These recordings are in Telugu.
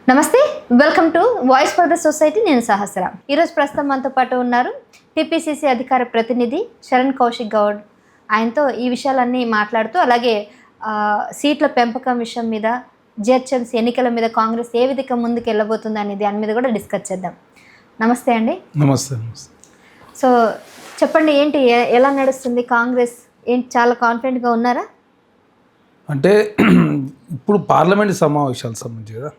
నమస్తే, welcome to voice for the society. నేను సహస్ర. ఈరోజు ప్రస్తుతం మనతో పాటు ఉన్నారు టీపీసీసీ అధికార ప్రతినిధి శరణ్ కౌశిక్ గౌడ్. ఆయనతో ఈ విషయాలన్నీ మాట్లాడుతూ, అలాగే సీట్ల పెంపకం విషయం మీద, జిహెచ్ఎంసీ ఎన్నికల మీద కాంగ్రెస్ ఏ విధంగా ముందుకు వెళ్ళబోతుంది అనే దాని మీద కూడా డిస్కస్ చేద్దాం. నమస్తే అండి. నమస్తే. సో చెప్పండి, ఏంటి ఎలా నడుస్తుంది కాంగ్రెస్? ఏంటి చాలా కాన్ఫిడెంట్గా ఉన్నారా? అంటే ఇప్పుడు పార్లమెంట్ సమావేశాలకు సంబంధించి కదా,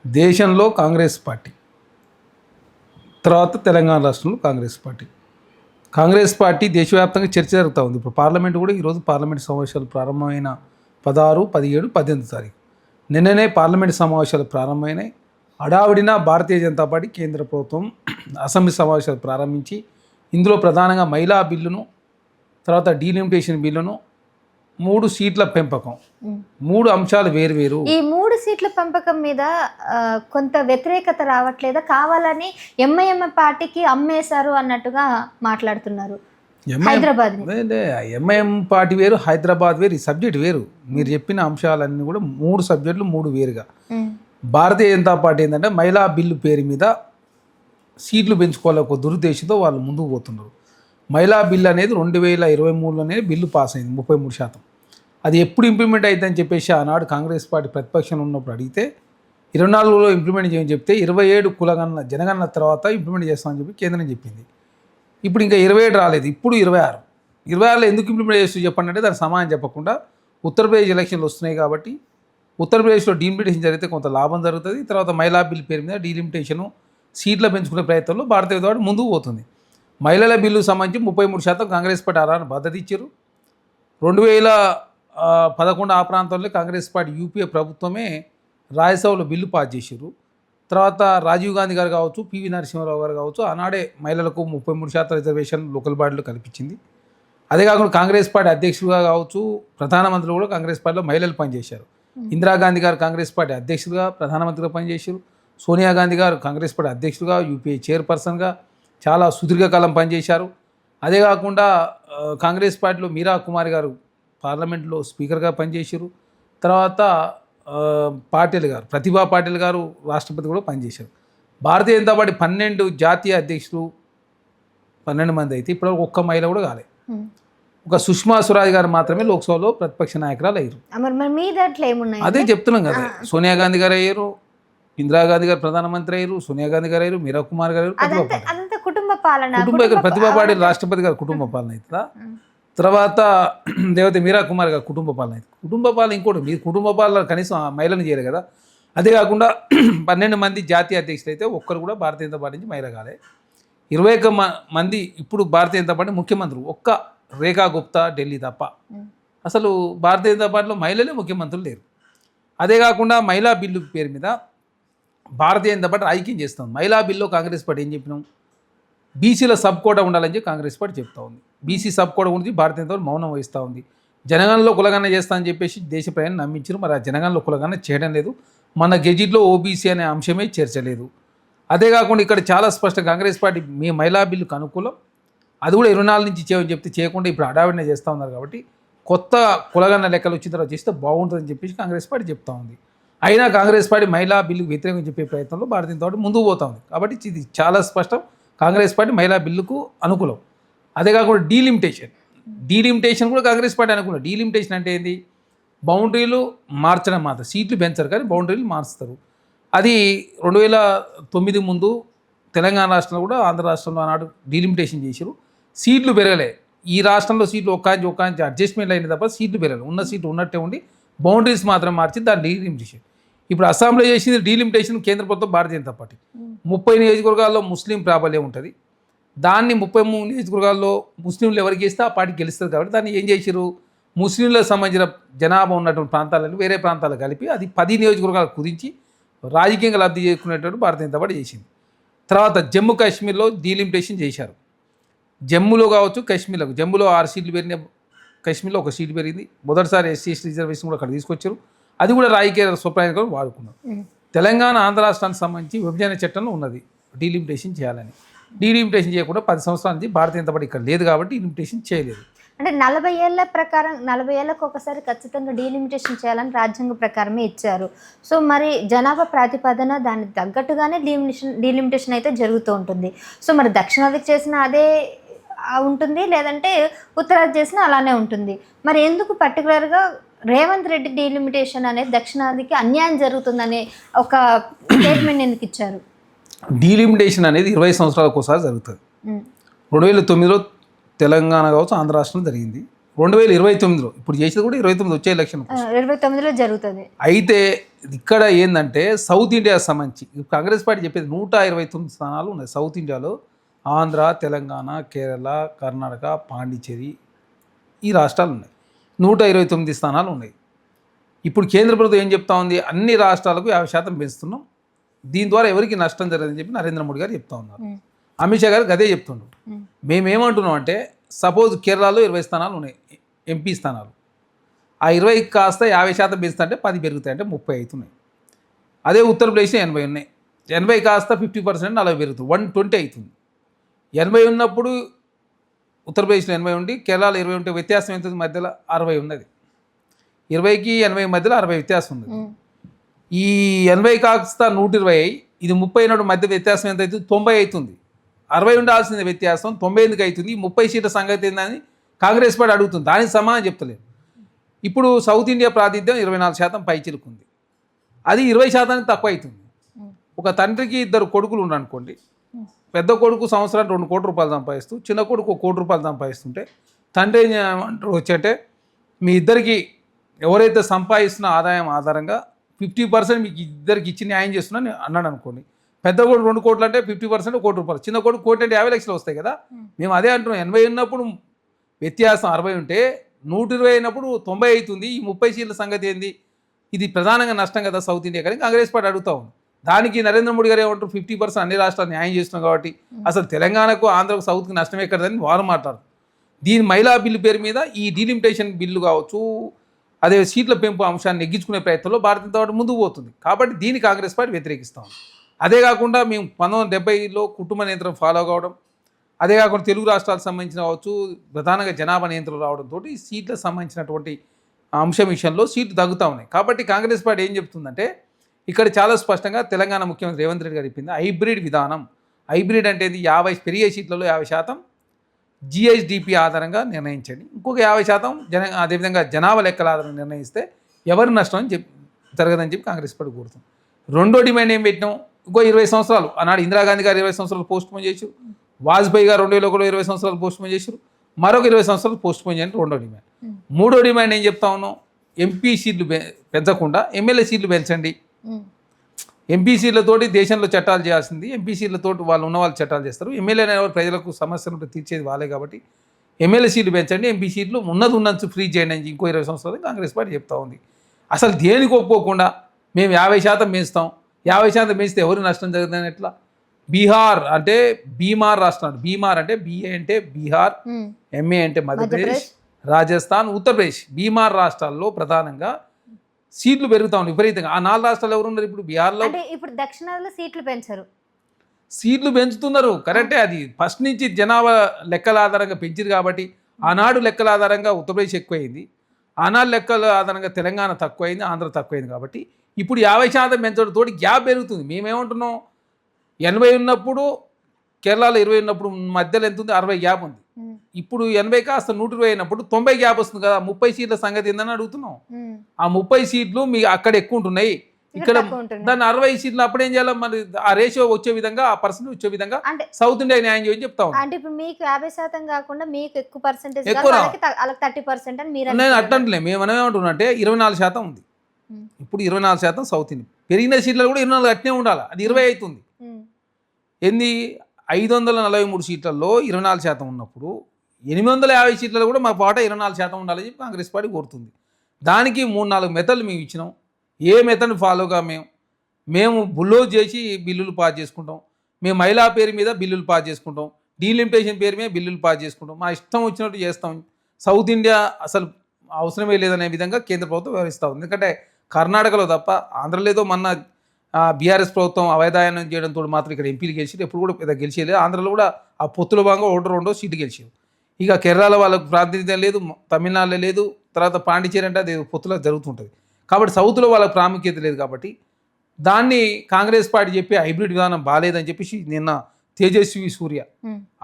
దేశంలో కాంగ్రెస్ పార్టీ, తర్వాత తెలంగాణ రాష్ట్రంలో కాంగ్రెస్ పార్టీ దేశవ్యాప్తంగా చర్చ జరుగుతూ ఉంది. ఇప్పుడు పార్లమెంట్ కూడా ఈరోజు పార్లమెంట్ సమావేశాలు ప్రారంభమైన 16, 17, 18 తారీఖు నిన్ననే పార్లమెంట్ సమావేశాలు ప్రారంభమైనాయి. హడావిడిన భారతీయ జనతా పార్టీ కేంద్ర ప్రభుత్వం అసెంబ్లీ సమావేశాలు ప్రారంభించి ఇందులో ప్రధానంగా మహిళా బిల్లును, తర్వాత డీలిమిటేషన్ బిల్లును, 3 సీట్ల పెంపకం, 3 అంశాలు వేరువేరు. ఈ 3 సీట్ల పెంపకం మీద కొంత వ్యతిరేకత రావట్లేదా? కావాలని ఎంఐఎం పార్టీకి అమ్మేశారు అన్నట్టుగా మాట్లాడుతున్నారు. హైదరాబాద్ ఎంఐఎం పార్టీ వేరు, హైదరాబాద్ వేరు, ఈ సబ్జెక్ట్ వేరు. మీరు చెప్పిన అంశాలన్నీ కూడా 3 సబ్జెక్టులు 3 వేరుగా. భారతీయ జనతా పార్టీ ఏంటంటే మహిళా బిల్లు పేరు మీద సీట్లు పెంచుకోవాలి ఒక దురుద్దేశంతో వాళ్ళు ముందుకు పోతున్నారు. మహిళా బిల్లు అనేది 2023లోనే బిల్లు పాస్ అయింది 33%. అది ఎప్పుడు ఇంప్లిమెంట్ అవుతుందని చెప్పేసి ఆనాడు కాంగ్రెస్ పార్టీ ప్రతిపక్షంలో ఉన్నప్పుడు అడిగితే 24లో ఇంప్లిమెంట్ చేయమని చెప్తే 27 కులగన్న జనగణన తర్వాత ఇంప్లిమెంట్ చేస్తామని చెప్పి కేంద్రం చెప్పింది. ఇప్పుడు ఇంకా 27 రాలేదు, ఇప్పుడు 26లో ఎందుకు ఇంప్లిమెంట్ చేస్తూ చెప్పండి అంటే దానికి సమాధానం చెప్పకుండా ఉత్తరప్రదేశ్ ఎలక్షన్లు వస్తున్నాయి కాబట్టి ఉత్తరప్రదేశ్లో డీలిమిటేషన్ జరిగితే కొంత లాభం జరుగుతుంది. తర్వాత మహిళా బిల్ పేరు మీద డీలిమిటేషను సీట్లు పెంచుకునే ప్రయత్నంలో భారతీయ జనతా పార్టీ ముందుకు పోతుంది. మహిళల బిల్లుకు సంబంధించి 33% కాంగ్రెస్ పార్టీ ఆరాన్ని మద్దతు ఇచ్చారు. 2011 ఆ ప్రాంతంలో కాంగ్రెస్ పార్టీ యూపీఏ ప్రభుత్వమే రాజ్యసభలో బిల్లు పాస్ చేశారు. తర్వాత రాజీవ్ గాంధీ గారు కావచ్చు, పివి నరసింహారావు గారు కావచ్చు, ఆనాడే మహిళలకు 33% రిజర్వేషన్ లోకల్ బాడీలో కల్పించింది. అదే కాకుండా కాంగ్రెస్ పార్టీ అధ్యక్షులుగా కావచ్చు, ప్రధానమంత్రులు కూడా కాంగ్రెస్ పార్టీలో మహిళలు పనిచేశారు. ఇందిరాగాంధీ గారు కాంగ్రెస్ పార్టీ అధ్యక్షులుగా, ప్రధానమంత్రిగా పనిచేశారు. సోనియా గాంధీ గారు కాంగ్రెస్ పార్టీ అధ్యక్షులుగా, యూపీఏ చైర్పర్సన్గా చాలా సుదీర్ఘకాలం పనిచేశారు. అదే కాకుండా కాంగ్రెస్ పార్టీలో మీరా కుమారి గారు పార్లమెంట్లో స్పీకర్గా పనిచేశారు. తర్వాత ప్రతిభా పాటిల్ గారు రాష్ట్రపతి కూడా పనిచేశారు. భారతీయ జనతా పార్టీ 12 జాతీయ అధ్యక్షులు 12 మంది అయితే ఇప్పుడు ఒక్క మహిళ కూడా కాలేదు. ఒక సుష్మా స్వరాజ్ గారు మాత్రమే లోక్సభలో ప్రతిపక్ష నాయకురాలు అయ్యారు. అదే చెప్తున్నాం కదా, సోనియా గాంధీ గారు అయ్యారు, ఇందిరాగాంధీ గారు ప్రధానమంత్రి అయ్యారు, సోనియా గాంధీ గారు అయ్యారు, మీరా కుమార్ గారు ప్రతిభా పాటిల్ రాష్ట్రపతి గారు కుటుంబ పాలన అవుతుందా? తర్వాత దేవత మీరా కుమార్ గారు కుటుంబ పాలన అవుతుంది. కుటుంబ పాలన ఇంకోటి, మీరు కుటుంబ పాలన కనీసం మహిళను చేయరు కదా. అదే కాకుండా 12 మంది జాతీయ అధ్యక్షులు అయితే ఒక్కరు కూడా భారతీయ జనతా పార్టీ నుంచి మహిళ కాలే. 21 మంది ఇప్పుడు భారతీయ జనతా పార్టీ ముఖ్యమంత్రులు, ఒక్క రేఖా గుప్తా ఢిల్లీ తప్ప అసలు భారతీయ జనతా పార్టీలో మహిళలే ముఖ్యమంత్రులు లేరు. అదే కాకుండా మహిళా బిల్లు పేరు మీద భారతీయ జనతా పార్టీ ఐక్యం చేస్తాం. మహిళా బిల్లులో కాంగ్రెస్ పార్టీ ఏం చెప్పినాం, బీసీల సబ్ కోటా ఉండాలని చెప్పి కాంగ్రెస్ పార్టీ చెప్తా ఉంది. బీసీ సబ్ కోటా గురించి భారతీయ జనతా పార్టీ మౌనం వహిస్తూ ఉంది. జనగణనలో కులగణన చేస్తా అని చెప్పేసి దేశ ప్రజలను నమ్మించారు. మరి ఆ జనగణనలో కులగణన చేయడం లేదు. మన గెజిట్లో ఓబీసీ అనే అంశమే చేర్చలేదు. అదే కాకుండా ఇక్కడ చాలా స్పష్టంగా కాంగ్రెస్ పార్టీ మీ మహిళా బిల్లుకు అనుకూలం, అది కూడా 24 నుంచి చేయమని చెప్తే చేయకుండా ఇప్పుడు హడావిడినే చేస్తూ ఉన్నారు. కాబట్టి కొత్త కులగణన లెక్కలు వచ్చిన తర్వాత చేస్తే బాగుంటుందని చెప్పేసి కాంగ్రెస్ పార్టీ చెప్తా ఉంది. అయినా కాంగ్రెస్ పార్టీ మహిళా బిల్లుకు వ్యతిరేకంగా చెప్పే ప్రయత్నంలో భారతీయ జనతా పార్టీ ముందుకు పోతా ఉంది. కాబట్టి ఇది చాలా స్పష్టం, కాంగ్రెస్ పార్టీ మహిళా బిల్లుకు అనుకూలం. అదే కాకుండా డీలిమిటేషన్ కూడా కాంగ్రెస్ పార్టీ అనుకూలం. డీలిమిటేషన్ అంటే ఏంది, బౌండరీలు మార్చడం మాత్రం, సీట్లు పెంచరు కానీ బౌండరీలు మార్చుతారు. అది 2009 ముందు తెలంగాణ రాష్ట్రంలో కూడా ఆంధ్ర రాష్ట్రంలో ఆనాడు డీలిమిటేషన్ చేశారు. సీట్లు పెరగలే. ఈ రాష్ట్రంలో సీట్లు ఒక్కాంచి అడ్జస్ట్మెంట్ అయిన తప్ప సీట్లు పెరగలేదు. ఉన్న సీట్లు ఉన్నట్టే ఉండి బౌండరీస్ మాత్రం మార్చి దాన్ని డీలిమిటేషన్. ఇప్పుడు అస్సాంలో చేసింది డీలిమిటేషన్ కేంద్ర ప్రభుత్వం భారతీయ జనతా పార్టీ. 30 నియోజకవర్గాల్లో ముస్లిం ప్రాబల్యం ఉంటుంది. దాన్ని 33 నియోజకవర్గాల్లో ముస్లింలు ఎవరికి ఇస్తే ఆ పార్టీ గెలుస్తుంది. కాబట్టి దాన్ని ఏం చేశారు, ముస్లింలకు సంబంధించిన జనాభా ఉన్నటువంటి ప్రాంతాలను వేరే ప్రాంతాలు కలిపి అది 10 నియోజకవర్గాలు కుదించి రాజకీయంగా లబ్ధి చేసుకునేటట్టు భారతీయ జనతా పార్టీ చేసింది. తర్వాత జమ్మూ కాశ్మీర్లో డీలిమిటేషన్ చేశారు. జమ్మూలో కావచ్చు, కాశ్మీర్లో, జమ్మూలో 6 సీట్లు పెరిగిన, కాశ్మీర్లో 1 సీటు పెరిగింది. మొదటిసారి SC/ST రిజర్వేషన్ కూడా అక్కడ తీసుకొచ్చారు. అది కూడా రాజకీయ స్వప్రాయంగా వాడుకున్నారు. తెలంగాణ ఆంధ్ర రాష్ట్రానికి సంబంధించి విభజన చట్టంలో ఉన్నది డీలిమిటేషన్ చేయాలని. డీలిమిటేషన్ చేయకుండా 10 సంవత్సరాల నుంచి భారతీయ జనతా పార్టీ ఇక్కడ లేదు కాబట్టి డీలిమిటేషన్ చేయలేదు. అంటే 40 ఏళ్ల ప్రకారం 40 ఏళ్ళకు ఒకసారి ఖచ్చితంగా డీలిమిటేషన్ చేయాలని రాజ్యాంగ ప్రకారమే ఇచ్చారు. సో మరి జనాభా ప్రాతిపదన దానికి తగ్గట్టుగానే డీలిమిటేషన్ అయితే జరుగుతూ ఉంటుంది. సో మరి దక్షిణాదికి చేసిన అదే ఉంటుంది, లేదంటే ఉత్తరాది చేసిన అలానే ఉంటుంది. మరి ఎందుకు పర్టికులర్గా రేవంత్ రెడ్డి డీలిమిటేషన్ అనేది దక్షిణాదికి అన్యాయం జరుగుతుందనే ఒక స్టేట్మెంట్ ఎందుకు ఇచ్చారు? డీలిమిటేషన్ అనేది 20 సంవత్సరాలకు ఒకసారి జరుగుతుంది. 2009లో తెలంగాణ కావచ్చు, ఆంధ్ర రాష్ట్రం జరిగింది. 2029లో ఇప్పుడు చేసేది కూడా 29 వచ్చే ఎలక్షన్ 29లో జరుగుతుంది. అయితే ఇక్కడ ఏంటంటే సౌత్ ఇండియా సంబంధించి కాంగ్రెస్ పార్టీ చెప్పేది 129 స్థానాలు ఉన్నాయి సౌత్ ఇండియాలో. ఆంధ్ర, తెలంగాణ, కేరళ, కర్ణాటక, పాండిచ్చేరి ఈ రాష్ట్రాలు ఉన్నాయి. 129 స్థానాలు ఉన్నాయి. ఇప్పుడు కేంద్ర ప్రభుత్వం ఏం చెప్తా ఉంది, అన్ని రాష్ట్రాలకు 50% పెంచుతున్నాం, దీని ద్వారా ఎవరికి నష్టం జరగదని చెప్పి నరేంద్ర మోడీ గారు చెప్తా ఉన్నారు. అమిత్ షా గారికి అదే చెప్తుండ్రు. మేమేమంటున్నాం అంటే సపోజ్ కేరళలో 20 స్థానాలు ఉన్నాయి ఎంపీ స్థానాలు, ఆ 20 కాస్త 50% పెంచుతుంటే 10 పెరుగుతాయి, అంటే 30 అవుతున్నాయి. అదే ఉత్తరప్రదేశ్లో 80 ఉన్నాయి, 80 కాస్త 50% 40 పెరుగుతుంది, 120 అవుతుంది. 80 ఉన్నప్పుడు ఉత్తరప్రదేశ్లో 80 ఉండి కేరళలో 20 ఉంటే వ్యత్యాసం ఎంత మధ్యలో 60 ఉన్నది. 20కి 80 మధ్యలో 60 వ్యత్యాసం ఉంది. ఈ 80 కాస్త 120, ఇది 30 నాడు మధ్య వ్యత్యాసం ఎంత అవుతుంది, 90 అవుతుంది. 60 ఉండాల్సిన వ్యత్యాసం 90 ఎందుకు అవుతుంది, 30 సీట్ల సంగతి ఏందని కాంగ్రెస్ పార్టీ అడుగుతుంది. దానికి సమాధానం చెప్తలేదు. ఇప్పుడు సౌత్ ఇండియా ప్రాతినిధ్యం 24% పైచిలుకుంది, అది 20% తక్కువ అవుతుంది. ఒక తండ్రికి 2 కొడుకులు ఉన్నారనుకోండి, పెద్ద కొడుకు సంవత్సరానికి 2 కోట్ల రూపాయలు సంపాదిస్తూ చిన్న కొడుకు 1 కోటి రూపాయలు సంపాదిస్తుంటే తండ్రి ఏం చేయమంటారు వచ్చేటే, మీ ఇద్దరికి ఎవరైతే సంపాదిస్తున్న ఆదాయం ఆధారంగా 50% మీకు ఇద్దరికి ఇచ్చి న్యాయం చేస్తున్నా అన్నాడు అనుకోండి. పెద్ద కొడుకు 2 కోట్లు అంటే 50% 1 కోటి రూపాయలు, చిన్న కొడుకు 1 కోటి అంటే 50 లక్షలు వస్తాయి కదా. మేము అదే అంటున్నాం, 80 ఉన్నప్పుడు వ్యత్యాసం 60 ఉంటే 120 అయినప్పుడు 90 అవుతుంది. ఈ 30 సీట్ల సంగతి ఏంది, ఇది ప్రధానంగా నష్టం కదా సౌత్ ఇండియా కానీ కాంగ్రెస్ పార్టీ అడుగుతా ఉంది. దానికి నరేంద్ర మోడీ గారు ఏమంటారు, 50% అన్ని రాష్ట్రాలు న్యాయం చేస్తున్నాం కాబట్టి అసలు తెలంగాణకు, ఆంధ్రకు, సౌత్కి నష్టం ఎక్కడదని వారు మాట్లాడతారు. దీని మహిళా బిల్లు పేరు మీద ఈ డీలిమిటేషన్ బిల్లు కావచ్చు, అదే సీట్ల పెంపు అంశాన్ని నెగ్గించుకునే ప్రయత్నంలో భారతీయ జనతా పార్టీ ముందుకు పోతుంది. కాబట్టి దీన్ని కాంగ్రెస్ పార్టీ వ్యతిరేకిస్తాం. అదే కాకుండా మేము 1970లో కుటుంబ నియంత్రణ ఫాలో కావడం, అదే కాకుండా తెలుగు రాష్ట్రాలకు సంబంధించిన కావచ్చు ప్రధానంగా జనాభా నియంత్రణ రావడంతో ఈ సీట్లకు సంబంధించినటువంటి అంశం విషయంలో సీట్లు తగ్గుతూ ఉన్నాయి. కాబట్టి కాంగ్రెస్ పార్టీ ఏం చెప్తుందంటే, ఇక్కడ చాలా స్పష్టంగా తెలంగాణ ముఖ్యమంత్రి రేవంత్ రెడ్డి గారు చెప్పింది హైబ్రిడ్ విధానం. హైబ్రిడ్ అంటే 50 పెరిగే సీట్లలో 50% జిఎస్డిపి ఆధారంగా నిర్ణయించండి, ఇంకొక 50% అదేవిధంగా జనాభా లెక్కల ఆధారంగా నిర్ణయిస్తే ఎవరు నష్టం అని జరగదని చెప్పి కాంగ్రెస్ పార్టీ కోరుతుంది. రెండో డిమాండ్ ఏం పెట్టినాం, ఇంకో 20 సంవత్సరాలు, ఆనాడు ఇందిరాగాంధీ గారు 20 సంవత్సరాలు పోస్ట్ పోన్ చేశారు, వాజ్పేయి గారు 2001లో 20 సంవత్సరాలు పోస్ట్ పోన్ చేశారు, మరొక 20 సంవత్సరాలు పోస్ట్ పోన్ చేయండి రెండో డిమాండ్. మూడో డిమాండ్ ఏం చెప్తా ఉన్నాం, ఎంపీ సీట్లు పెంచకుండా ఎమ్మెల్యే సీట్లు పెంచండి. ఎంపీ సీట్లతోటి దేశంలో చట్టాలు చేయాల్సింది, ఎంపీ సీట్లతోటి వాళ్ళు ఉన్న వాళ్ళు చట్టాలు చేస్తారు. ఎమ్మెల్యే అనేవారు ప్రజలకు సమస్యలు తీర్చేది వాళ్ళే కాబట్టి ఎమ్మెల్యే సీట్లు పెంచండి, ఎంపీ సీట్లు ఉన్నది ఫ్రీ చేయండి అని ఇంకో 20 సంవత్సరాలు కాంగ్రెస్ పార్టీ చెప్తా ఉంది. అసలు దేనికి ఒప్పుకోకుండా మేము 50% పెంచుతాం, 50% పెంచితే ఎవరు నష్టం జరుగుతుందని ఎట్లా. బీహార్ అంటే బీమార్ రాష్ట్రం, బీమార్ అంటే బిఏ అంటే బీహార్, ఎంఏ అంటే మధ్యప్రదేశ్, రాజస్థాన్, ఉత్తరప్రదేశ్, బీమార్ రాష్ట్రాల్లో ప్రధానంగా సీట్లు పెరుగుతా ఉన్నాయి విపరీతంగా. ఆ 4 రాష్ట్రాలు ఎవరు ఉన్నారు ఇప్పుడు బీహార్లో? ఇప్పుడు దక్షిణాదిలో సీట్లు పెంచారు, సీట్లు పెంచుతున్నారు కరెక్టే. అది ఫస్ట్ నుంచి జనాభా లెక్కల ఆధారంగా పెంచారు కాబట్టి ఆనాడు లెక్కల ఆధారంగా ఉత్తరప్రదేశ్ ఎక్కువైంది, ఆనాడు లెక్కల ఆధారంగా తెలంగాణ తక్కువైంది, ఆంధ్ర తక్కువైంది. కాబట్టి ఇప్పుడు 50% పెంచడంతో గ్యాప్ పెరుగుతుంది. మేమేమంటున్నాం, 80 ఉన్నప్పుడు కేరళలో 20 ఉన్నప్పుడు మధ్యలో ఎంత ఉంది, 60 గ్యాప్ ఉంది. ఇప్పుడు 80 కాస్త 120 అయినప్పుడు 90 గ్యాప్ వస్తుంది కదా. 30 సీట్ల సంగతి ఏందని అడుగుతున్నాం. ఆ 30 సీట్లు మీ అక్కడ ఎక్కువ ఉంటున్నాయి, ఇక్కడ దాన్ని 60 సీట్లు అప్పుడేం చేయాలి, మరి ఆ రేషియో వచ్చే విధంగా, ఆ పర్సెంట్ వచ్చే విధంగా సౌత్ ఇండియా న్యాయం చేయని చెప్తా ఉన్నాం. అంటే ఇప్పుడు మీకు 50% కాకుండా మీకు ఎక్కువ పర్సెంటేజ్, ఎక్కువ 30% అని మీరు నేను అట్టంటలే. మేము ఏమంటున్నా అంటే 24% ఉంది ఇప్పుడు, 24% సౌత్ ఇండియా. పెరిగిన సీట్లలో కూడా 24 అట్నే ఉండాలి, అది 20 అవుతుంది. ఎన్ని 543 సీట్లలో 24% ఉన్నప్పుడు 850 సీట్లలో కూడా మా పాట 24% ఉండాలని చెప్పి కాంగ్రెస్ పార్టీ కోరుతుంది. దానికి 3-4 మెథడ్లు మేము ఇచ్చినాం. ఏ మెథడ్ ఫాలోగా మేము బుల్లోజ్ చేసి బిల్లులు పాస్ చేసుకుంటాం, మేము మహిళా పేరు మీద బిల్లులు పాస్ చేసుకుంటాం, డీలిమిటేషన్ పేరు మీద బిల్లులు పాస్ చేసుకుంటాం, మా ఇష్టం వచ్చినట్టు చేస్తాం. సౌత్ ఇండియా అసలు అవసరమే లేదనే విధంగా కేంద్ర ప్రభుత్వం వ్యవహరిస్తూ ఉంది. ఎందుకంటే కర్ణాటకలో తప్ప ఆంధ్రలో మొన్న బీఆర్ఎస్ ప్రభుత్వం అవైధానం చేయడంతో మాత్రం ఇక్కడ ఎంపీలు గెలిచారు, ఎప్పుడు కూడా పెద్ద గెలిచేయలేదు. ఆంధ్రలో కూడా ఆ పొత్తుల భాగంగా 1-2 సీట్లు గెలిచారు. ఇక కేరళ వాళ్ళకు ప్రాతినిధ్యం లేదు, తమిళనాడులో లేదు, తర్వాత పాండిచేరి అంటే అది పొత్తులో జరుగుతుంటుంది. కాబట్టి సౌత్లో వాళ్ళకి ప్రాముఖ్యత లేదు. కాబట్టి దాన్ని కాంగ్రెస్ పార్టీ చెప్పి హైబ్రిడ్ విధానం బాగాలేదని చెప్పేసి నిన్న తేజస్వి సూర్య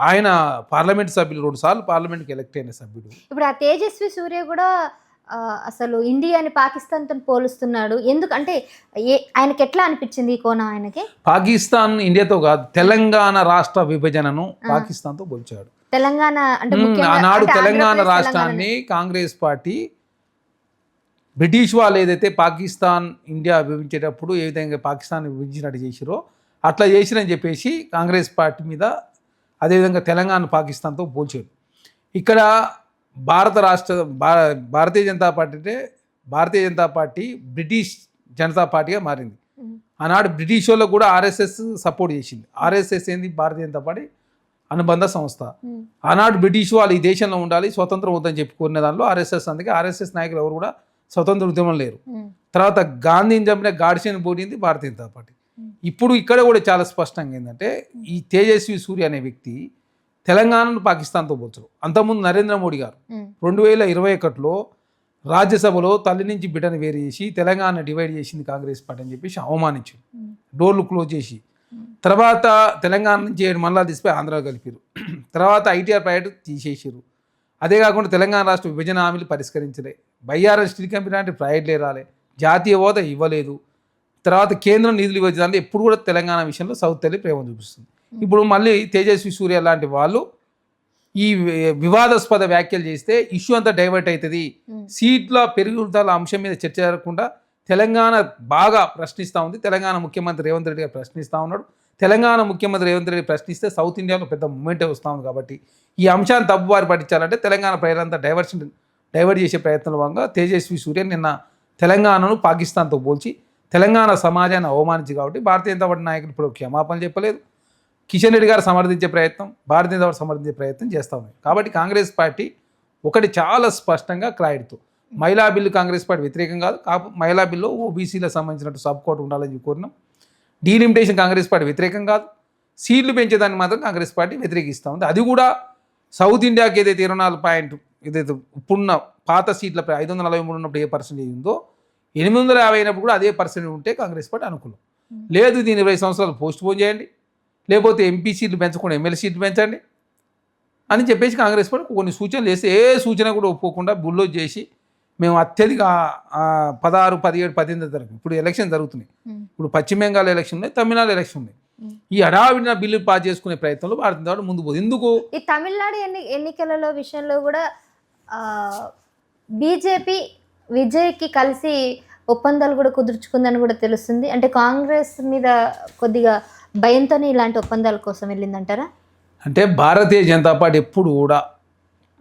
ఆయన పార్లమెంట్ సభ్యులు 2 సార్లు పార్లమెంట్కి ఎలక్ట్ అయిన సభ్యుడు. ఇప్పుడు ఆ తేజస్వి సూర్య కూడా అసలు ఇండియాని పాకిస్తాన్తో పోలుస్తున్నాడు. ఎందుకంటే ఆయనకి ఎట్లా అనిపించింది ఈ కోణం ఆయనకి? పాకిస్తాన్ ఇండియాతో కాదు, తెలంగాణ రాష్ట్ర విభజనను పాకిస్తాన్తో పోల్చాడు. తెలంగాణ అంటే ఆనాడు తెలంగాణ రాష్ట్రాన్ని కాంగ్రెస్ పార్టీ బ్రిటిష్ వాళ్ళు ఏదైతే పాకిస్తాన్ ఇండియా విభజించేటప్పుడు ఏ విధంగా పాకిస్తాన్ విభజించినట్టు చేసిరో అట్లా చేసిరని చెప్పేసి కాంగ్రెస్ పార్టీ మీద అదేవిధంగా తెలంగాణ పాకిస్తాన్తో పోల్చాడు. ఇక్కడ భారతీయ జనతా పార్టీ అంటే భారతీయ జనతా పార్టీ బ్రిటిష్ జనతా పార్టీగా మారింది. ఆనాడు బ్రిటిష్ వాళ్ళకు కూడా ఆర్ఎస్ఎస్ సపోర్ట్ చేసింది. ఆర్ఎస్ఎస్ ఏంది? భారతీయ జనతా పార్టీ అనుబంధ సంస్థ. ఆనాడు బ్రిటిష్ వాళ్ళు ఈ దేశంలో ఉండాలి, స్వతంత్రం వద్దని చెప్పుకునే దానిలో ఆర్ఎస్ఎస్, అందుకే ఆర్ఎస్ఎస్ నాయకులు ఎవరు కూడా స్వతంత్ర ఉద్యమం లేరు. తర్వాత గాంధీని చంపిన గాడ్సేని పోయింది భారతీయ జనతా పార్టీ. ఇప్పుడు ఇక్కడ కూడా చాలా స్పష్టంగా ఏంటంటే ఈ తేజస్వి సూర్య అనే వ్యక్తి తెలంగాణను పాకిస్తాన్తో పోల్చరు. అంతకుముందు నరేంద్ర మోడీ గారు 2021లో రాజ్యసభలో తల్లి నుంచి బిడ్డను వేరు చేసి తెలంగాణ డివైడ్ చేసింది కాంగ్రెస్ పార్టీ అని చెప్పేసి అవమానించారు, డోర్లు క్లోజ్ చేసి. తర్వాత తెలంగాణ నుంచి 7 మండలాలు తీసిపోయి ఆంధ్రాలో కలిపారు. తర్వాత ఐటీఆర్ ప్రాజెక్టు తీసేసారు. అదే కాకుండా తెలంగాణ రాష్ట్ర విభజన హామీలు పరిష్కరించలే, బయ్యారం స్టీల్ కంపెనీ లాంటి ప్రాజెక్టులే రాలే, జాతీయ హోదా ఇవ్వలేదు. తర్వాత కేంద్రం నిధులు ఇవ్వడానికి ఎప్పుడు కూడా తెలంగాణ విషయంలో సౌత్ తల్లి ప్రేమ చూపిస్తుంది. ఇప్పుడు మళ్ళీ తేజస్వి సూర్య లాంటి వాళ్ళు ఈ వివాదాస్పద వ్యాఖ్యలు చేస్తే ఇష్యూ అంతా డైవర్ట్ అవుతుంది. సీట్ల పెరుగుదల అంశం మీద చర్చ జరగకుండా తెలంగాణ బాగా ప్రశ్నిస్తూ ఉంది. తెలంగాణ ముఖ్యమంత్రి రేవంత్ రెడ్డి గారు ప్రశ్నిస్తూ ఉన్నాడు. తెలంగాణ ముఖ్యమంత్రి రేవంత్ రెడ్డి ప్రశ్నిస్తే సౌత్ ఇండియాలో పెద్ద మూమెంటే వస్తూ ఉంది. కాబట్టి ఈ అంశాన్ని తప్పువారి పట్టించాలంటే తెలంగాణ ప్రజలంతా డైవర్ట్ చేసే ప్రయత్నంలో భాగంగా తేజస్వి సూర్య నిన్న తెలంగాణను పాకిస్తాన్తో పోల్చి తెలంగాణ సమాజాన్ని అవమానించి కాబట్టి భారతీయ జనతా పార్టీ నాయకులు ఇప్పుడు క్షమాపణ చెప్పలేదు. కిషన్ రెడ్డి గారు సమర్థించే ప్రయత్నం, భారతీయ జనతా పార్టీ సమర్థించే ప్రయత్నం చేస్తూ ఉన్నాయి. కాబట్టి కాంగ్రెస్ పార్టీ ఒకటి చాలా స్పష్టంగా క్లారిటీతో మహిళా బిల్లు కాంగ్రెస్ పార్టీ వ్యతిరేకం కాదు. మహిళా బిల్లు ఓబీసీలకు సంబంధించినట్టు సబ్ కోర్టు ఉండాలని కోరినాం. డీలిమిటేషన్ కాంగ్రెస్ పార్టీ వ్యతిరేకం కాదు. సీట్లు పెంచేదాన్ని మాత్రం కాంగ్రెస్ పార్టీ వ్యతిరేకిస్తూ ఉంది. అది కూడా సౌత్ ఇండియాకి ఏదైతే 24 ఏదైతే ఇప్పుడున్న పాత సీట్ల 543 ఉన్నప్పుడు ఏ పర్సెంటేజ్ ఉందో 850 అయినప్పుడు కూడా అదే పర్సెంటేజ్ ఉంటే కాంగ్రెస్ పార్టీ అనుకూలం. లేదు దీన్ని 20 సంవత్సరాలు పోస్ట్ పోన్ చేయండి, లేకపోతే ఎంపీ సీట్లు పెంచకుండా ఎమ్మెల్యే సీట్లు పెంచండి అని చెప్పేసి కాంగ్రెస్ పార్టీ కొన్ని సూచనలు చేస్తే ఏ సూచన కూడా ఒప్పుకోకుండా బుల్లోజ్ చేసి మేము అత్యధిక 16, 17, 18 తరగతి ఇప్పుడు ఎలక్షన్ జరుగుతున్నాయి. ఇప్పుడు పశ్చిమ బెంగాల్ ఎలక్షన్ ఉన్నాయి, తమిళనాడు ఎలక్షన్ ఉన్నాయి. ఈ హడావిడిన బిల్లు పాస్ చేసుకునే ప్రయత్నంలో భారతీయ జనతా పార్టీ ముందు పోదు. ఎందుకు? ఈ తమిళనాడు ఎన్నికలలో విషయంలో కూడా బీజేపీ విజయ్కి కలిసి ఒప్పందాలు కూడా కుదుర్చుకుందని కూడా తెలుస్తుంది. అంటే కాంగ్రెస్ మీద కొద్దిగా భయంతోనే ఇలాంటి ఒప్పందాల కోసం వెళ్ళిందంటారా? అంటే భారతీయ జనతా పార్టీ ఎప్పుడు కూడా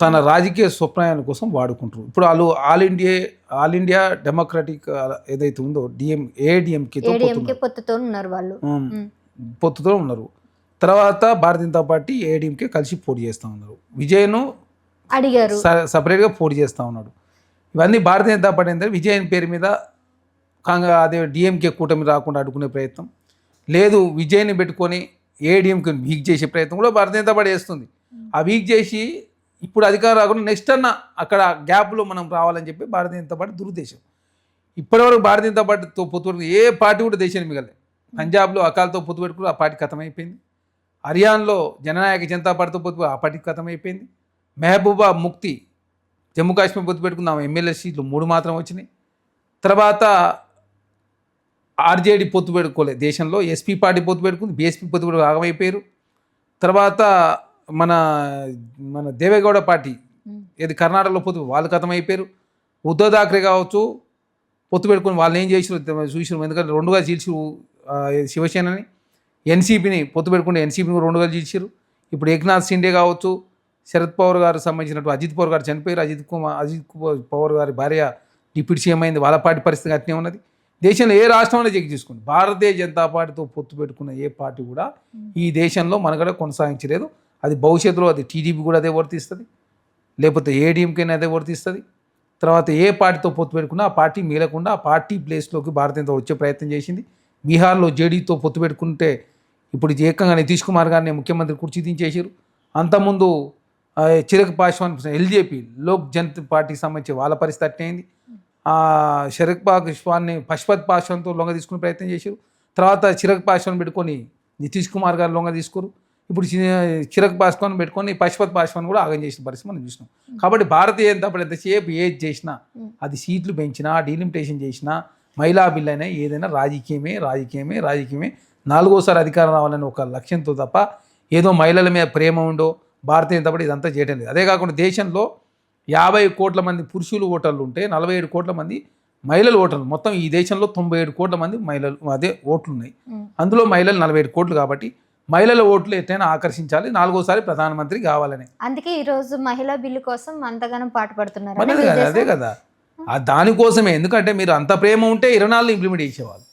తన రాజకీయ స్వప్నాయాల కోసం వాడుకుంటారు. ఇప్పుడు వాళ్ళు ఆల్ ఇండియా డెమోక్రటిక్ ఏదైతే ఉందో ఏడీఎంకే పొత్తుతో ఉన్నారు, వాళ్ళు పొత్తుతో ఉన్నారు. తర్వాత భారతీయ జనతా పార్టీ ఏడీఎంకే కలిసి పోటీ చేస్తూ ఉన్నారు. విజయ్ను అడిగారు, సపరేట్గా పోటీ చేస్తూ ఉన్నాడు. ఇవన్నీ భారతీయ జనతా పార్టీ ఏంటంటే విజయన్ పేరు మీద అదే డిఎంకే కూటమి రాకుండా అడ్డుకునే ప్రయత్నం లేదు. విజయ్ని పెట్టుకొని ఏడీఎంకే వీక్ చేసే ప్రయత్నం కూడా భారతీయ జనతా పార్టీ చేస్తుంది. ఆ వీక్ చేసి ఇప్పుడు అధికారం రాకుండా నెక్స్ట్ అన్న అక్కడ గ్యాప్లో మనం రావాలని చెప్పి భారతీయ జనతా పార్టీ దురుద్దేశం. ఇప్పటివరకు భారతీయ జనతా పార్టీతో పొత్తు పెట్టుకుని ఏ పార్టీ కూడా దేశాన్ని మిగలలేదు. పంజాబ్లో అకాల్తో పొత్తు పెట్టుకుని ఆ పార్టీ ఖతమైపోయింది. హర్యానాలో జననాయక జనతా పార్టీతో పొత్తు ఆ పార్టీ ఖతమైపోయింది. మెహబూబా ముక్తి జమ్మూ కాశ్మీర్ పొత్తు పెట్టుకున్నాం, ఎమ్మెల్యే సీట్లు 3 మాత్రం వచ్చినాయి. తర్వాత ఆర్జేడీ పొత్తు పెట్టుకోలేదు దేశంలో, ఎస్పీ పార్టీ పొత్తు పెట్టుకుంది, బీఎస్పీ పొత్తు పెట్టుకుని ఆగమైపోయారు. తర్వాత మన దేవేగౌడ పార్టీ ఏది కర్ణాటకలో పొత్తు వాళ్ళు ఖతమైపోయారు. ఉద్ధవ్ థాక్రే కావచ్చు పొత్తు పెట్టుకుని వాళ్ళని ఏం చేసారు చూసారు. ఎందుకంటే 2గా చీల్చారు శివసేనని. ఎన్సీపీని పొత్తు పెట్టుకుంటే ఎన్సీపీని 2గా చీల్చారు. ఇప్పుడు ఏక్నాథ్ షిండే కావచ్చు, శరద్ పవార్ గారు సంబంధించినట్టు అజిత్ పవార్ గారు చనిపోయారు. అజిత్ పవార్ గారి భార్య డిప్యూటీ సీఎం అయింది. వాళ్ళ పార్టీ పరిస్థితి అట్నే ఉన్నది. దేశంలో ఏ రాష్ట్రంలో చెక్ చేసుకోండి, భారతీయ జనతా పార్టీతో పొత్తు పెట్టుకున్న ఏ పార్టీ కూడా ఈ దేశంలో మనగడ కొనసాగించలేదు. అది భవిష్యత్తులో అది టీడీపీ కూడా అదే వర్తిస్తుంది, లేకపోతే ఏడీఎంకేనే అదే వర్తిస్తుంది. తర్వాత ఏ పార్టీతో పొత్తు పెట్టుకున్నా ఆ పార్టీ మీలకుండా ఆ పార్టీ ప్లేస్లోకి భారతీయ జనతా వచ్చే ప్రయత్నం చేసింది. బీహార్లో జేడీతో పొత్తు పెట్టుకుంటే ఇప్పుడు ఏకంగా నితీష్ కుమార్ గారిని ముఖ్యమంత్రి కుర్చీ దించేసారు. అంతకుముందు చిరక్ పాస్వాన్ ఎల్జేపీ లోక్ జనతా పార్టీకి సంబంధించి వాళ్ళ పరిస్థితి అట్టయింది. షరక్ పాస్వాన్ని పశుపత్ పాస్వాన్తో లొంగ తీసుకునే ప్రయత్నం చేశారు. తర్వాత చిరక్ పాస్వాన్ పెట్టుకొని నితీష్ కుమార్ గారు లొంగ తీసుకోరు. ఇప్పుడు చిరక్ పాస్వాన్ పెట్టుకొని పశుపత్ పాస్వాన్ కూడా ఆగం చేసిన పరిస్థితి మనం చూసినాం. కాబట్టి భారతీయ జనతా పార్టీ ఎంతసేపు ఏది చేసినా, అది సీట్లు పెంచినా, డీలిమిటేషన్ చేసినా, మహిళా బిల్ అయినా ఏదైనా రాజకీయమే 4వసారి అధికారం రావాలని ఒక లక్ష్యంతో తప్ప ఏదో మహిళల మీద ప్రేమ ఉండో భారతీయ జనతా పార్టీ ఇదంతా చేయడం లేదు. అదే కాకుండా దేశంలో 50 కోట్ల మంది పురుషులు ఓటర్లు ఉంటే 47 కోట్ల మంది మహిళలు ఓటర్లు, మొత్తం ఈ దేశంలో 97 కోట్ల మంది మహిళలు ఓట్లు ఉన్నాయి. అందులో మహిళలు 47 కోట్లు. కాబట్టి మహిళల ఓట్లు ఎట్లయినా ఆకర్షించాలి, 4వసారి ప్రధానమంత్రి కావాలని. అందుకే ఈ రోజు మహిళా బిల్లు కోసం అంతగానం పాటుపడుతున్నారు. అదే కదా, దానికోసమే. ఎందుకంటే మీరు అంత ప్రేమ ఉంటే 24 ఇంప్లిమెంట్ చేసేవాళ్ళు.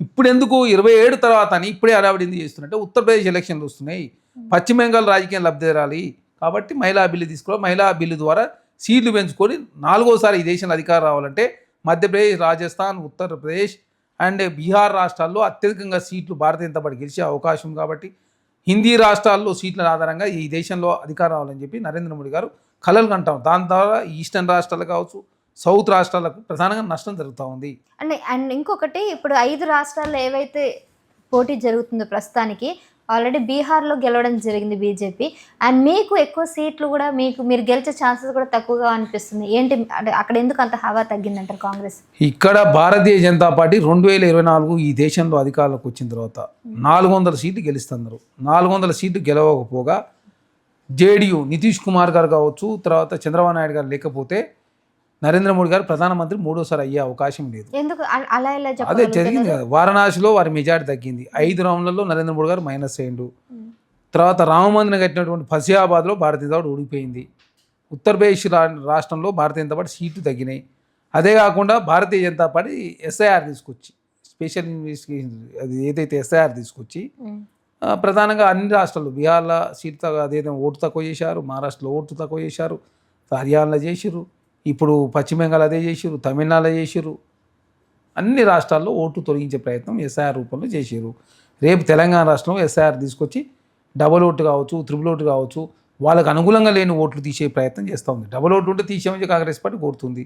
ఇప్పుడు ఎందుకు 27 తర్వాత అని ఇప్పుడే హడావిడి ఎందుకు చేస్తున్నట్టే, ఉత్తరప్రదేశ్ ఎలక్షన్లు వస్తున్నాయి, పశ్చిమ బెంగాల్ రాజకీయం లబ్ధిరాలి. కాబట్టి మహిళా బిల్లు తీసుకోవాలి. మహిళా బిల్లు ద్వారా సీట్లు పెంచుకొని 4వసారి ఈ దేశంలో అధికారం రావాలంటే మధ్యప్రదేశ్, రాజస్థాన్, ఉత్తరప్రదేశ్ అండ్ బీహార్ రాష్ట్రాల్లో అత్యధికంగా సీట్లు భారతీయ జనతా పార్టీ గెలిచే అవకాశం ఉంది. కాబట్టి హిందీ రాష్ట్రాల్లో సీట్ల ఆధారంగా ఈ దేశంలో అధికారం రావాలని చెప్పి నరేంద్ర మోడీ గారు కలలు కంటాం. దాని ద్వారా ఈస్టర్న్ రాష్ట్రాలు కావచ్చు, సౌత్ రాష్ట్రాలకు ప్రధానంగా నష్టం జరుగుతూ ఉంది. అండ్ ఇంకొకటి, ఇప్పుడు 5 రాష్ట్రాల్లో ఏవైతే పోటీ జరుగుతుందో ప్రస్తుతానికి ఆల్రెడీ బీహార్లో గెలవడం జరిగింది బీజేపీ. అండ్ మీకు ఎక్కువ సీట్లు కూడా మీరు గెలిచే ఛాన్సెస్ కూడా తక్కువగా అనిపిస్తుంది. ఏంటి అంటే అక్కడ ఎందుకు అంత హవా తగ్గిందంటారు కాంగ్రెస్? ఇక్కడ భారతీయ జనతా పార్టీ 2024 ఈ దేశంలో అధికారంలోకి వచ్చిన తర్వాత 400 సీట్లు గెలుస్తున్నారు. 400 సీట్లు గెలవకపోగా జేడీయూ నితీష్ కుమార్ గారు కావచ్చు, తర్వాత చంద్రబాబు నాయుడు గారు లేకపోతే నరేంద్ర మోడీ గారు ప్రధానమంత్రి 3వసారి అయ్యే అవకాశం లేదు. ఎందుకు అలా ఇలా అదే జరిగింది కదా, వారణాసిలో వారి మెజార్టీ తగ్గింది. 5 రౌండ్లలో నరేంద్ర మోడీ గారు మైనస్ అయ్యిండు. తర్వాత రామమందిరం కట్టినటువంటి ఫజియాబాద్లో భారతీయ జనతా పార్టీ ఓడిపోయింది. ఉత్తరప్రదేశ్ రాష్ట్రంలో భారతీయ జనతా పార్టీ సీట్లు తగ్గినాయి. అదే కాకుండా భారతీయ జనతా పార్టీ ఎస్ఐఆర్ తీసుకొచ్చి, స్పెషల్ ఇన్వెస్టిగేషన్ అది ఏదైతే ఎస్ఐఆర్ తీసుకొచ్చి ప్రధానంగా అన్ని రాష్ట్రాల్లో బీహార్లో సీట్లు అదేదో ఓటు తక్కువ చేశారు, మహారాష్ట్రలో ఓటు తక్కువ చేశారు, హర్యానాలో చేశారు, ఇప్పుడు పశ్చిమ బెంగాల్ అదే చేసారు, తమిళనాడులో చేసారు. అన్ని రాష్ట్రాల్లో ఓటు తొలగించే ప్రయత్నం ఎస్ఐఆర్ రూపంలో చేసారు. రేపు తెలంగాణ రాష్ట్రంలో ఎస్ఐఆర్ తీసుకొచ్చి డబల్ ఓటు కావచ్చు, త్రిబుల్ ఓటు కావచ్చు, వాళ్ళకు అనుకూలంగా లేని ఓట్లు తీసే ప్రయత్నం చేస్తూ ఉంది. డబల్ ఓటు ఉంటే తీసేమని కాంగ్రెస్ పార్టీ కోరుతుంది.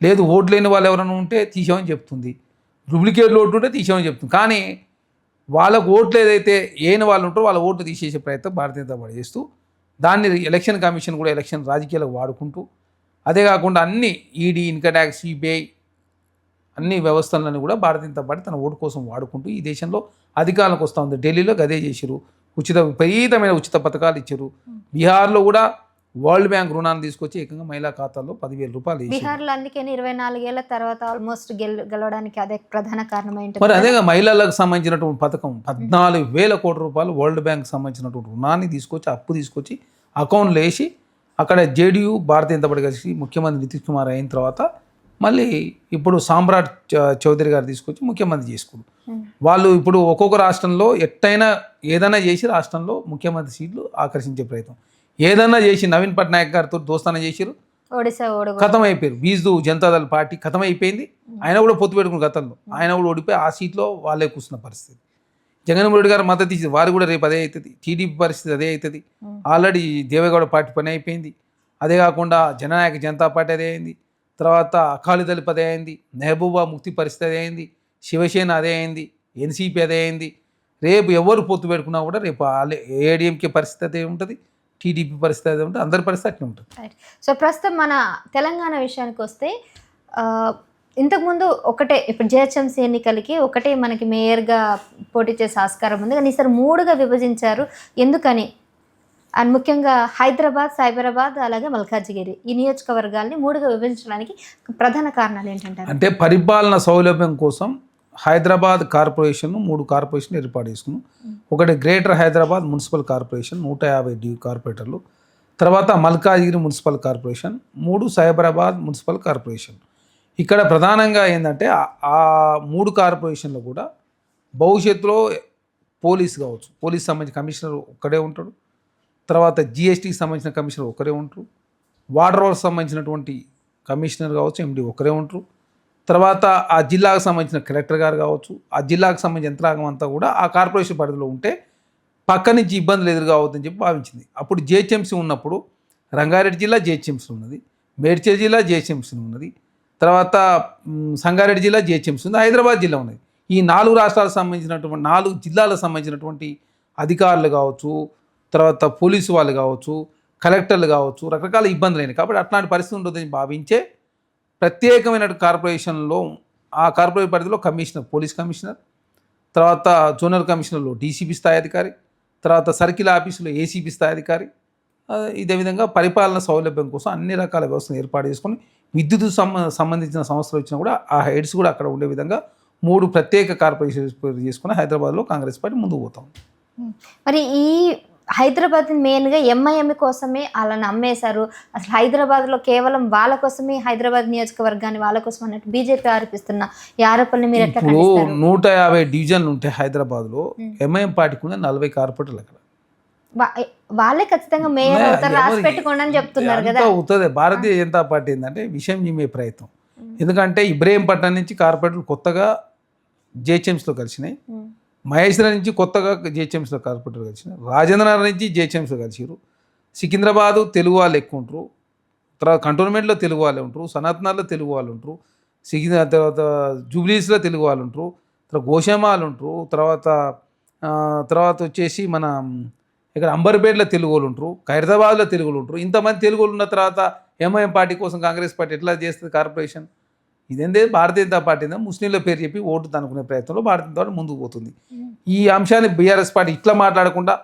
లేదు ఓటు లేని వాళ్ళు ఎవరైనా ఉంటే తీసేమని చెప్తుంది. డూప్లికేట్ ఓటు ఉంటే తీసేమని చెప్తుంది. కానీ వాళ్ళకు ఓట్లు ఏదైతే ఏని వాళ్ళు ఉంటారో వాళ్ళ ఓట్లు తీసేసే ప్రయత్నం భారతీయ జనతా పార్టీ చేస్తూ, దాన్ని ఎలక్షన్ కమిషన్ కూడా ఎలక్షన్ రాజకీయాలకు వాడుకుంటూ, అదే కాకుండా అన్ని ఈడీ, ఇన్కమ్ ట్యాక్స్, సిబిఐ అన్ని వ్యవస్థలను కూడా భారతీయ జనతా పార్టీ తన ఓటు కోసం వాడుకుంటూ ఈ దేశంలో అధికారంలోకి వస్తూ ఉంది. ఢిల్లీలో గదే చేశారు, విపరీతమైన ఉచిత పథకాలు ఇచ్చారు. బీహార్లో కూడా వరల్డ్ బ్యాంక్ రుణాన్ని తీసుకొచ్చి ఏకంగా మహిళా ఖాతాల్లో 10,000 రూపాయలు. బీహార్లో అందుకే 24 ఏళ్ల తర్వాత ఆల్మోస్ట్ గెలవడానికి అదే ప్రధాన కారణం ఏంటి? మరి అదేగా మహిళలకు సంబంధించినటువంటి పథకం 14,000 కోట్ల రూపాయలు వరల్డ్ బ్యాంక్ సంబంధించినటువంటి రుణాన్ని తీసుకొచ్చి, అప్పు తీసుకొచ్చి అకౌంట్లో వేసి, అక్కడ జేడీయూ భారతీయ జనతా పార్టీ కలిసి ముఖ్యమంత్రి నితీష్ కుమార్ అయిన తర్వాత మళ్ళీ ఇప్పుడు సామ్రాట్ చౌదరి గారు తీసుకొచ్చి ముఖ్యమంత్రి చేసుకున్నారు. వాళ్ళు ఇప్పుడు ఒక్కొక్క రాష్ట్రంలో ఎట్టయినా ఏదైనా చేసి రాష్ట్రంలో ముఖ్యమంత్రి సీట్లు ఆకర్షించే ప్రయత్నం ఏదన్నా చేసి, నవీన్ పట్నాయక్ గారితో దోస్తానం చేశారు, ఖతం అయిపోయారు. బీజు జనతాదళ పార్టీ ఖతం అయిపోయింది. ఆయన కూడా పొత్తు పెట్టుకున్న గతంలో ఆయన కూడా ఓడిపోయి ఆ సీట్లో వాళ్ళే కూర్చున్న పరిస్థితి. జగన్మోహన్ రెడ్డి గారు మద్దతు ఇచ్చింది, వారు కూడా రేపు అదే అవుతుంది. టీడీపీ పరిస్థితి అదే అవుతుంది. ఆల్రెడీ దేవేగౌడ పార్టీ పని అయిపోయింది. అదే కాకుండా జననాయక జనతా పార్టీ అదే అయింది. తర్వాత అకాలీదళ అదే అయింది. మెహబూబా ముక్తి పరిస్థితి అదే అయింది. శివసేన అదే అయింది. ఎన్సీపీ అదే అయింది. రేపు ఎవరు పొత్తు పెట్టుకున్నా కూడా రేపు ఏడీఎంకే పరిస్థితి అదే ఉంటుంది, టీడీపీ పరిస్థితి అదే ఉంటుంది, అందరి పరిస్థితి అట్లా ఉంటుంది. సో ప్రస్తుతం మన తెలంగాణ విషయానికి వస్తే ఇంతకుముందు ఒకటే, ఇప్పుడు జిహెచ్ఎంసీ ఎన్నికలకి ఒకటే మనకి మేయర్గా పోటీ చేసే ఆస్కారం ఉంది, కానీ ఈసారి 3గా విభజించారు. ఎందుకని? అండ్ ముఖ్యంగా హైదరాబాద్, సైబరాబాద్, అలాగే మల్కాజ్గిరి ఈ నియోజకవర్గాల్ని 3గా విభజించడానికి ప్రధాన కారణాలు ఏంటంటారు? అంటే పరిపాలన సౌలభ్యం కోసం హైదరాబాద్ కార్పొరేషన్ 3 కార్పొరేషన్లు ఏర్పాటు చేసుకున్నాం. ఒకటి గ్రేటర్ హైదరాబాద్ మున్సిపల్ కార్పొరేషన్ 150 కార్పొరేటర్లు, తర్వాత Malkajgiri municipal corporation, 3 Cyberabad municipal corporation. ఇక్కడ ప్రధానంగా ఏంటంటే ఆ 3 కార్పొరేషన్లు కూడా భవిష్యత్తులో పోలీస్ కావచ్చు, పోలీస్ సంబంధించిన కమిషనర్ ఒక్కడే ఉంటాడు, తర్వాత జిఎస్టీకి సంబంధించిన కమిషనర్ ఒకరే ఉంటారు, వాటర్ వర్క్స్ సంబంధించినటువంటి కమిషనర్ కావచ్చు, ఎండి ఒకరే ఉంటారు, తర్వాత ఆ జిల్లాకు సంబంధించిన కలెక్టర్ గారు కావచ్చు, ఆ జిల్లాకు సంబంధించిన యంత్రాంగం అంతా కూడా ఆ కార్పొరేషన్ పరిధిలో ఉంటే పక్క నుంచి ఇబ్బందులు ఎదురుగా అవుతుందని చెప్పి భావించింది. అప్పుడు జిహెచ్ఎంసీ ఉన్నప్పుడు రంగారెడ్డి జిల్లా జిహెచ్ఎంసీ ఉన్నది, మేడ్చల్ జిల్లా జిహెచ్ఎంసీ ఉన్నది, తర్వాత సంగారెడ్డి జిల్లా జిహెచ్ఎంసీ ఉంది, హైదరాబాద్ జిల్లా ఉన్నది. ఈ 4 రాష్ట్రాలకు సంబంధించినటువంటి 4 జిల్లాలకు సంబంధించినటువంటి అధికారులు కావచ్చు, తర్వాత పోలీసు వాళ్ళు కావచ్చు, కలెక్టర్లు కావచ్చు, రకరకాల ఇబ్బందులు అయినాయి. కాబట్టి అట్లాంటి పరిస్థితి ఉంటుందని భావించే ప్రత్యేకమైన కార్పొరేషన్లో ఆ కార్పొరేట్ పరిధిలో కమిషనర్, పోలీస్ కమిషనర్, తర్వాత జోనల్ కమిషనర్లో డీసీపీ స్థాయి అధికారి, తర్వాత సర్కిల్ ఆఫీసులో ఏసీపీ స్థాయి అధికారి, ఇదే విధంగా పరిపాలన సౌలభ్యం కోసం అన్ని రకాల వ్యవస్థను ఏర్పాటు చేసుకొని విద్యుత్ సంబంధించిన సమస్యలు వచ్చినా కూడా ఆ హెడ్స్ కూడా అక్కడ ఉండే విధంగా 3 ప్రత్యేక కార్పొరేషన్ చేసుకుని హైదరాబాద్లో కాంగ్రెస్ పార్టీ ముందుకు పోతాం. మరి ఈ హైదరాబాద్ మెయిన్గా ఎంఐఎం కోసమే వాళ్ళని అమ్మేశారు, అసలు హైదరాబాద్లో కేవలం వాళ్ళ కోసమే హైదరాబాద్ నియోజకవర్గాన్ని వాళ్ళ కోసం అన్నట్టు బీజేపీ ఆరోపిస్తున్న ఈ ఆరోపణలు మీరు ఎట్లా ఖండిస్తారు? 150 డివిజన్లు ఉంటాయి హైదరాబాద్లో, ఎంఐఎం పార్టీకి ఉన్న 40 కార్పొరేటర్లు అక్కడ. వాళ్ళే ఖచ్చితంగా మేయర్ అవుతారు, రాసి పెట్టుకోండి అని చెప్తున్నారు కదా. అవుతుంది. భారతీయ జనతా పార్టీ ఏంటంటే విషయం నిమ్మే ప్రయత్నం. ఎందుకంటే ఇబ్రహీంపట్నం నుంచి కార్పొరేటర్లు కొత్తగా జిహెచ్ఎంసీలో కలిసినాయి, మహేశ్వరం నుంచి కొత్తగా జిహెచ్ఎంసీలో కార్పొరేటర్ కలిసినాయి, రాజేంద్రనగర్ నుంచి జిహెచ్ఎంసీలో కలిసిరు, సికింద్రాబాదు తెలుగు వాళ్ళు ఎక్కువ ఉంటారు, తర్వాత కంటోన్మెంట్లో తెలుగు వాళ్ళే ఉంటారు, సనాతనాల్లో తెలుగు వాళ్ళు ఉంటారు, తర్వాత జూబ్లీస్లో తెలుగు వాళ్ళు ఉంటారు, తర్వాత గోషామాలు ఉంటారు, తర్వాత వచ్చేసి మన ఇక్కడ అంబర్పేటలో తెలుగు వాళ్ళు ఉంటారు, ఖైరతాబాద్లో తెలుగు వాళ్ళు ఉంటారు. ఇంతమంది తెలుగు వాళ్ళు ఉన్న తర్వాత ఎంఐఎం పార్టీ కోసం కాంగ్రెస్ పార్టీ ఎట్లా చేస్తుంది కార్పొరేషన్? ఇదేందే భారతీయ జనతా పార్టీ ముస్లింల పేరు చెప్పి ఓటు తనుకునే ప్రయత్నంలో భారతీయ జనతా పార్టీ ముందుకు పోతుంది. ఈ అంశాన్ని బీఆర్ఎస్ పార్టీ ఇట్లా మాట్లాడకుండా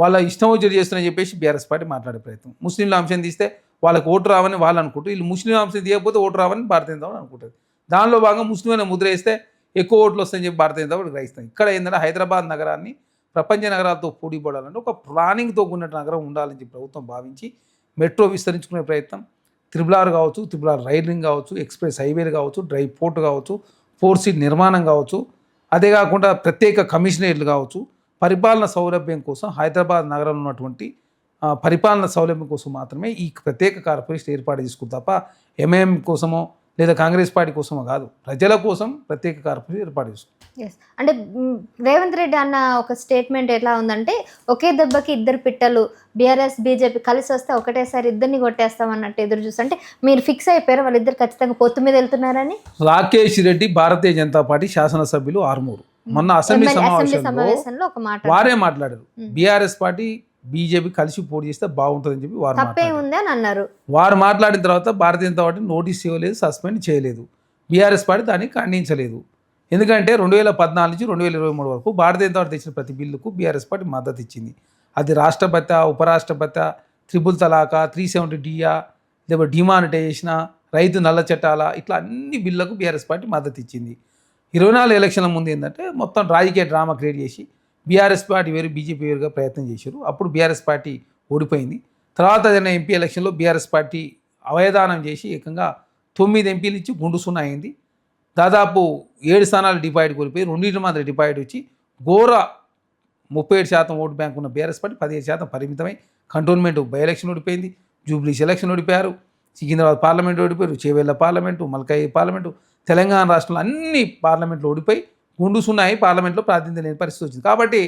వాళ్ళ ఇష్టం వచ్చి చేస్తుందని చెప్పేసి బీఆర్ఎస్ పార్టీ మాట్లాడే ప్రయత్నం. ముస్లింల అంశం తీస్తే వాళ్ళకి ఓటు రావని వాళ్ళు అనుకుంటారు, వీళ్ళు ముస్లిం అంశం తీయకపోతే ఓటు రావని భారతీయ జనతా పార్టీ అనుకుంటుంది. దానిలో భాగంగా ముస్లిం అనే ముద్ర వేస్తే ఎక్కువ ఓట్లు వస్తాయని చెప్పి భారతీయ జనతా పార్టీ గ్రహిస్తాం. ఇక్కడ ఏంటంటే హైదరాబాద్ నగరాన్ని ప్రపంచ నగరాలతో పోటీ పడాలంటే ఒక ప్లానింగ్తో కూడిన నగరం ఉండాలని చెప్పి ప్రభుత్వం భావించి మెట్రో విస్తరించుకునే ప్రయత్నం, త్రిబుల్ కావచ్చు, త్రిబుల్ రైల్ రింగ్ కావచ్చు, ఎక్స్ప్రెస్ హైవేలు కావచ్చు, డ్రై పోర్ట్ కావచ్చు, 4 సీట్ నిర్మాణం కావచ్చు, అదే కాకుండా ప్రత్యేక కమిషనరేట్లు కావచ్చు, పరిపాలన సౌలభ్యం కోసం హైదరాబాద్ నగరంలో ఉన్నటువంటి పరిపాలన సౌలభ్యం కోసం మాత్రమే ఈ ప్రత్యేక కార్పొరేషన్ ఏర్పాటు చేసుకుంది తప్ప ఎంఐఎం కోసమో లేదా కాంగ్రెస్ పార్టీ కోసమో కాదు, ప్రజల కోసం ప్రత్యేక కార్పొరేషన్ ఏర్పాటు చేసుకుంది. అంటే రేవంత్ రెడ్డి అన్న ఒక స్టేట్మెంట్ ఎట్లా ఉందంటే, ఒకే దెబ్బకి 2 పిట్టలు, బీఆర్ఎస్ బీజేపీ కలిసి వస్తే ఒకటేసారి 2ని కొట్టేస్తాం అన్నట్టు ఎదురు చూస్తే, అంటే మీరు ఫిక్స్ అయిపోయారు వాళ్ళిద్దరు ఖచ్చితంగా పొత్తు మీద వెళ్తున్నారని? రాకేష్ రెడ్డి భారతీయ జనతా పార్టీ శాసనసభ్యులు ఆర్మూరు మొన్న అసెంబ్లీ సమావేశంలో ఒక మాట వారే మాట్లాడారు, బీఆర్ఎస్ పార్టీ బీజేపీ కలిసి పోటీ చేస్తే బాగుంటుందని చెప్పి వారు మాట్లాడిన తర్వాత భారతీయ జనతా పార్టీ నోటీస్ ఇవ్వలేదు, సస్పెండ్ చేయలేదు, బీఆర్ఎస్ పార్టీ దాన్ని ఖండించలేదు. ఎందుకంటే 2014 నుంచి 2023 వరకు భారతీయ జనతా పార్టీ తెచ్చిన ప్రతి బిల్లుకు బీఆర్ఎస్ పార్టీ మద్దతు ఇచ్చింది. అది రాష్ట్రపతి, ఉపరాష్ట్రపతి, ట్రిపుల్ తలాకా, 370డియా, లేదా డిమానిటైజేషన్, రైతు నల్ల చట్టాల, ఇట్లా అన్ని బిల్లులకు బీఆర్ఎస్ పార్టీ మద్దతు ఇచ్చింది. 24 ఎలక్షన్ల ముందు ఏంటంటే మొత్తం రాజకీయ డ్రామా క్రియేట్ చేసి బీఆర్ఎస్ పార్టీ వేరు బీజేపీ వేరుగా ప్రయత్నం చేశారు. అప్పుడు బీఆర్ఎస్ పార్టీ ఓడిపోయింది. తర్వాత ఏదైనా ఎంపీ ఎలక్షన్లో బీఆర్ఎస్ పార్టీ అవయదానం చేసి ఏకంగా 9 ఎంపీలు ఇచ్చి గుండు సున్నా అయింది. దాదాపు 7 స్థానాలు డిపాయిడ్ కోల్పోయి 2 మాత్రం డిపాయిడ్ వచ్చి ఘోర 37% ఓటు బ్యాంక్ ఉన్న బీఆర్ఎస్ పార్టీ 15% పరిమితమై కంటోన్మెంట్ బై ఎలక్షన్ ఓడిపోయింది, జూబ్లీస్ ఎలక్షన్ ఓడిపోయారు, సికింద్రాబాద్ పార్లమెంట్ ఓడిపోయారు, చేవెళ్ళ పార్లమెంటు, మల్కాయి పార్లమెంటు, తెలంగాణ రాష్ట్రంలో అన్ని పార్లమెంట్లో ఓడిపోయి గుండు సున్నాయి పార్లమెంట్లో ప్రాతినిధ్యం లేని పరిస్థితి వచ్చింది. కాబట్టి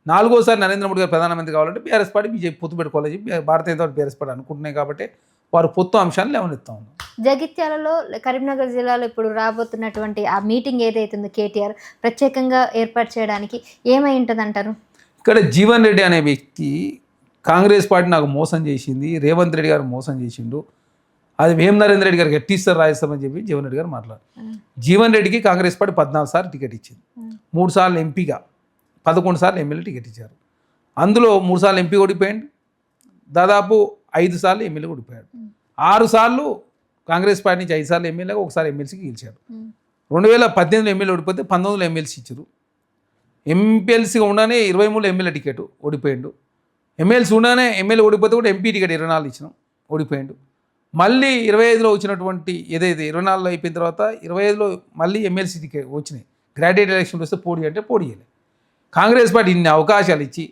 4వసారి నరేంద్ర మోడీ గారు ప్రధానమంత్రి కావాలంటే బీఆర్ఎస్ పార్టీ బీజేపీ పొత్తు పెట్టుకోవాలని చెప్పి Bharatiya Janata party BRS party అనుకుంటున్నాయి. కాబట్టి వారు పొత్తు అంశాన్ని లేవనెత్తా ఉన్నారు. జగిత్యాలలో, కరీంనగర్ జిల్లాలో ఇప్పుడు రాబోతున్నటువంటి ఆ మీటింగ్ ఏదైతుందో కేటీఆర్ ప్రత్యేకంగా ఏర్పాటు చేయడానికి ఏమై ఉంటుంది అంటారు? ఇక్కడ జీవన్ రెడ్డి అనే వ్యక్తి కాంగ్రెస్ పార్టీ నాకు మోసం చేసింది, రేవంత్ రెడ్డి గారు మోసం చేసిండు, అది వేం నరేంద్ర రెడ్డి గారికి ఎట్టిస్తారు రాజ్యసభ అని చెప్పి జీవన్ రెడ్డి గారు మాట్లాడారు. జీవన్ రెడ్డికి కాంగ్రెస్ పార్టీ 14 సార్లు టికెట్ ఇచ్చింది, 3 సార్లు ఎంపీగా, 11 సార్లు ఎమ్మెల్యే టికెట్ ఇచ్చారు. అందులో 3 సార్లు ఎంపీ ఓడిపోయాడు, దాదాపు 5 సార్లు ఎమ్మెల్యే ఓడిపోయాడు. 6 సార్లు కాంగ్రెస్ పార్టీ నుంచి 5 సార్లు ఎమ్మెల్యేగా, 1 సారి ఎమ్మెల్సీకి గెలిచాడు. 2018లో ఎమ్మెల్యే ఓడిపోతే 19లో ఎమ్మెల్సీ ఇచ్చారు. ఎంపీఎల్సీగా ఉండనే 23లో ఎమ్మెల్యే టికెట్ ఓడిపోయాడు. ఎమ్మెల్సీ ఉండనే ఎమ్మెల్యే ఓడిపోతే కూడా ఎంపీ టికెట్ 24 ఇచ్చినాం, ఓడిపోయాడు. మళ్ళీ 25లో వచ్చినటువంటి ఏదైతే 24లో అయిపోయిన తర్వాత 25లో మళ్ళీ ఎమ్మెల్సీ టికెట్ వచ్చినాయి. గ్రాడ్యుయేట్ ఎలక్షన్ వస్తే పోటీ అంటే పోటీ చేయలేదు. కాంగ్రెస్ పార్టీ ఇన్ని అవకాశాలు ఇచ్చి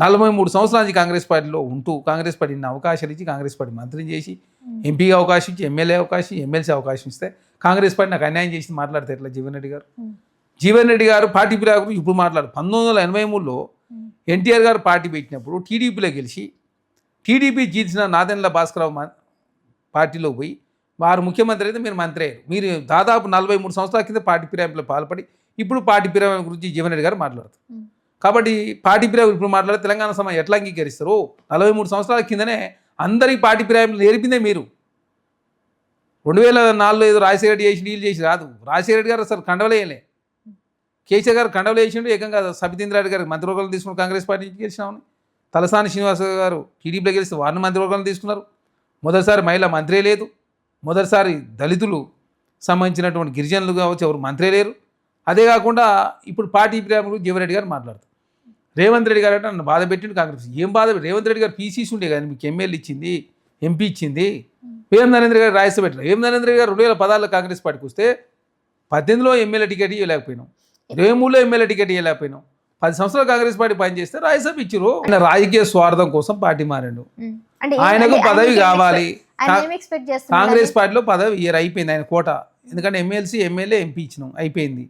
43 సంవత్సరాల నుంచి కాంగ్రెస్ పార్టీలో ఉంటూ కాంగ్రెస్ పార్టీ ఇన్ని అవకాశాలు ఇచ్చి కాంగ్రెస్ పార్టీ మంత్రిని చేసి ఎంపీగా అవకాశం ఇచ్చి ఎమ్మెల్యే అవకాశం ఎమ్మెల్సీ అవకాశం ఇస్తే కాంగ్రెస్ పార్టీ నాకు అన్యాయం చేసి మాట్లాడితే ఎట్లా? జీవన్ రెడ్డి గారు పార్టీ గురించి ఇప్పుడు మాట్లాడు. 1983లో ఎన్టీఆర్ గారు పార్టీ పెట్టినప్పుడు టీడీపీలో గెలిచి టీడీపీ జీల్చిన నాదెండ్ల భాస్కరరావు పార్టీలో పోయి వారు ముఖ్యమంత్రి అయితే మీరు మంత్రి అయ్యారు. మీరు దాదాపు 43 సంవత్సరాల కింద పార్టీ ఫిరాయింపులో పాల్పడి ఇప్పుడు పార్టీ ఫిరాయింపు గురించి జీవన్ రెడ్డి గారు మాట్లాడుతారు. కాబట్టి పార్టీ ఫిరాయింపు ఇప్పుడు మాట్లాడితే తెలంగాణ సమాజం ఎట్లా అంగీకరిస్తారు? 43 సంవత్సరాల కిందనే అందరికీ పార్టీ ఫిరాయింపులు నేర్పిందే మీరు. 2004లో ఏదో రాజశేఖర రెడ్డి చేసి డీల్ చేసి రాదు. రాజశేఖర రెడ్డి గారు అసలు కండవలేయలే. కేసీఆర్ గారు కండవలు వేసిండు. ఏకంగా సబితేంద్రారెడ్డి గారు మంత్రివర్గాలను తీసుకుని కాంగ్రెస్ పార్టీ నుంచి గెలిచినామని. తలసాని శ్రీనివాస గారు టీడీపీలో గెలిస్తే వారిని మంత్రివర్గాలను తీసుకున్నారు. మొదటిసారి మహిళా మంత్రే లేదు. మొదటిసారి దళితులు సంబంధించినటువంటి గిరిజనులు కావచ్చు ఎవరు మంత్రే లేరు. అదే కాకుండా ఇప్పుడు పార్టీ ఫిరాయింపులు జీవన్ రెడ్డి గారు మాట్లాడతారు. రేవంత్ రెడ్డి గారు అంటే నన్ను బాధ పెట్టిండు కాంగ్రెస్. ఏం బాధ? రేవంత్ రెడ్డి గారు పీసీసీ ఉండే కానీ మీకు ఎమ్మెల్యే ఇచ్చింది, ఎంపీ ఇచ్చింది. వేం నరేంద్ర గారు రాజ్యసభ పెట్టినారు. వేం నరేంద్ర గారు 2016లో కాంగ్రెస్ పార్టీకి వస్తే 18లో ఎమ్మెల్యే టికెట్ ఇవ్వలేకపోయినాం, 23లో ఎమ్మెల్యే టికెట్ ఇవ్వలేకపోయినాం. 10 సంవత్సరాలు కాంగ్రెస్ పార్టీ పనిచేస్తే రాజ్యసభ ఇచ్చిరు. ఆయన రాజకీయ స్వార్థం కోసం పార్టీ మారాడు. ఆయనకు పదవి కావాలి. కాంగ్రెస్ పార్టీలో పదవి ఇయర్ అయిపోయింది ఆయన కోట. ఎందుకంటే ఎమ్మెల్సీ ఎమ్మెల్యే ఎంపీ ఇచ్చినాం అయిపోయింది.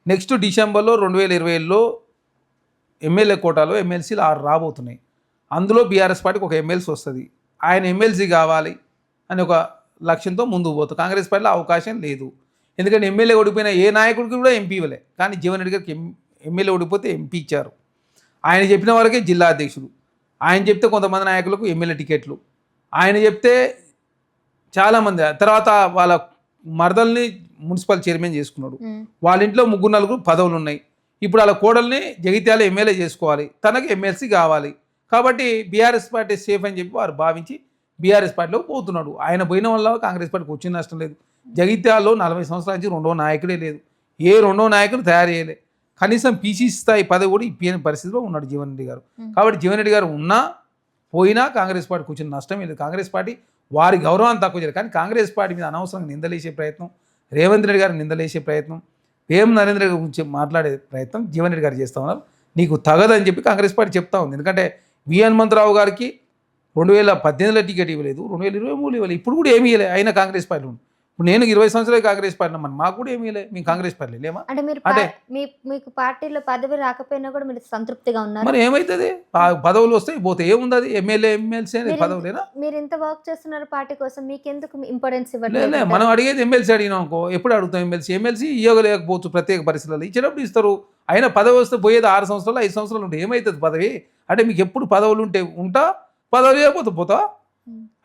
నెక్స్ట్ డిసెంబర్లో 2020లో ఎమ్మెల్యే కోటాలో ఎమ్మెల్సీలు 6 రాబోతున్నాయి. అందులో బీఆర్ఎస్ పార్టీకి ఒక ఎమ్మెల్సీ వస్తుంది. ఆయన ఎమ్మెల్సీ కావాలి అని ఒక లక్ష్యంతో ముందుకు పోతుంది. కాంగ్రెస్ పార్టీలో అవకాశం లేదు. ఎందుకంటే ఎమ్మెల్యే ఓడిపోయిన ఏ నాయకుడికి కూడా ఎంపీ ఇవ్వలే. కానీ జీవన్ రెడ్డి గారికి ఎమ్మెల్యే ఓడిపోతే ఎంపీ ఇచ్చారు. ఆయన చెప్పిన వరకే జిల్లా అధ్యక్షుడు. ఆయన చెప్తే కొంతమంది నాయకులకు ఎమ్మెల్యే టికెట్లు. ఆయన చెప్తే చాలామంది తర్వాత వాళ్ళ మరదల్ని మున్సిపల్ చైర్మన్ చేసుకున్నాడు. వాళ్ళ ఇంట్లో 3-4 పదవులు ఉన్నాయి. ఇప్పుడు వాళ్ళ కోడల్ని జగిత్యాల ఎమ్మెల్యే చేసుకోవాలి, తనకు ఎమ్మెల్సీ కావాలి. కాబట్టి బీఆర్ఎస్ పార్టీ సేఫ్ అని చెప్పి వారు భావించి బీఆర్ఎస్ పార్టీలోకి పోతున్నాడు. ఆయన పోయిన వల్ల కాంగ్రెస్ పార్టీకి వచ్చిన నష్టం లేదు. జగిత్యాలలో 40 సంవత్సరాల నుంచి రెండో నాయకుడే లేదు. ఏ రెండో నాయకుడు తయారు చేయలే. కనీసం పీసీసీ స్థాయి పదవి కూడా ఇప్పని పరిస్థితిలో ఉన్నాడు జీవన్ రెడ్డి గారు. కాబట్టి జీవన్ రెడ్డి గారు ఉన్నా పోయినా కాంగ్రెస్ పార్టీకి వచ్చిన నష్టం లేదు. కాంగ్రెస్ పార్టీ వారి గౌరవాన్ని తక్కువ చేయలేదు. కానీ కాంగ్రెస్ పార్టీ మీద అనవసరంగా నిందలేసే ప్రయత్నం, రేవంత్ రెడ్డి గారిని నిందలేసే ప్రయత్నం, వేం నరేంద్ర రెడ్డి గురించి మాట్లాడే ప్రయత్నం జీవన్ రెడ్డి గారు చేస్తూ ఉన్నారు. నీకు తగదని చెప్పి కాంగ్రెస్ పార్టీ చెప్తా ఉంది. ఎందుకంటే వి హనుమంతరావు గారికి 2018లో టికెట్ ఇవ్వలేదు, 2023 ఇవ్వలేదు, ఇప్పుడు కూడా ఏమీ ఇవ్వలేదు. అయినా కాంగ్రెస్ పార్టీ ఉంది. ఇప్పుడు నేను 20 సంవత్సరాలు కాంగ్రెస్ పార్టీ మరి మాకు కూడా ఏమీ ఇవ్వలేదు. మేము కాంగ్రెస్ పార్టీ లేమా? అంటే మీరు మీకు పార్టీలో పదవి రాకపోయినా కూడా మీరు సంతృప్తిగా ఉన్నారు. మరి ఏమవుతుంది? పదవులు వస్తాయి పోతే ఏముంది? అది ఎమ్మెల్యే ఎమ్మెల్సీ అనేది పదవులేనా? మీరు ఇంత వర్క్ చేస్తున్నారు పార్టీ కోసం, మీకు ఎందుకు ఇంపార్టెన్స్ ఇవ్వట్లేదు? మనం అడిగేది ఎమ్మెల్సీ అడిగినాం అనుకో, ఎప్పుడు అడుగుతాం ఎమ్మెల్సీ ఇవ్వలేకపోవచ్చు ప్రత్యేక పరిస్థితుల్లో. ఇచ్చినప్పుడు ఇస్తారు. అయినా పదవి వస్తే పోయేది 6 సంవత్సరాలు 5 సంవత్సరాలు ఉంటే ఏమవుతుంది పదవి? అంటే మీకు ఎప్పుడు పదవులు ఉంటే ఉంటా, పదవి లేకపోతే పోతా.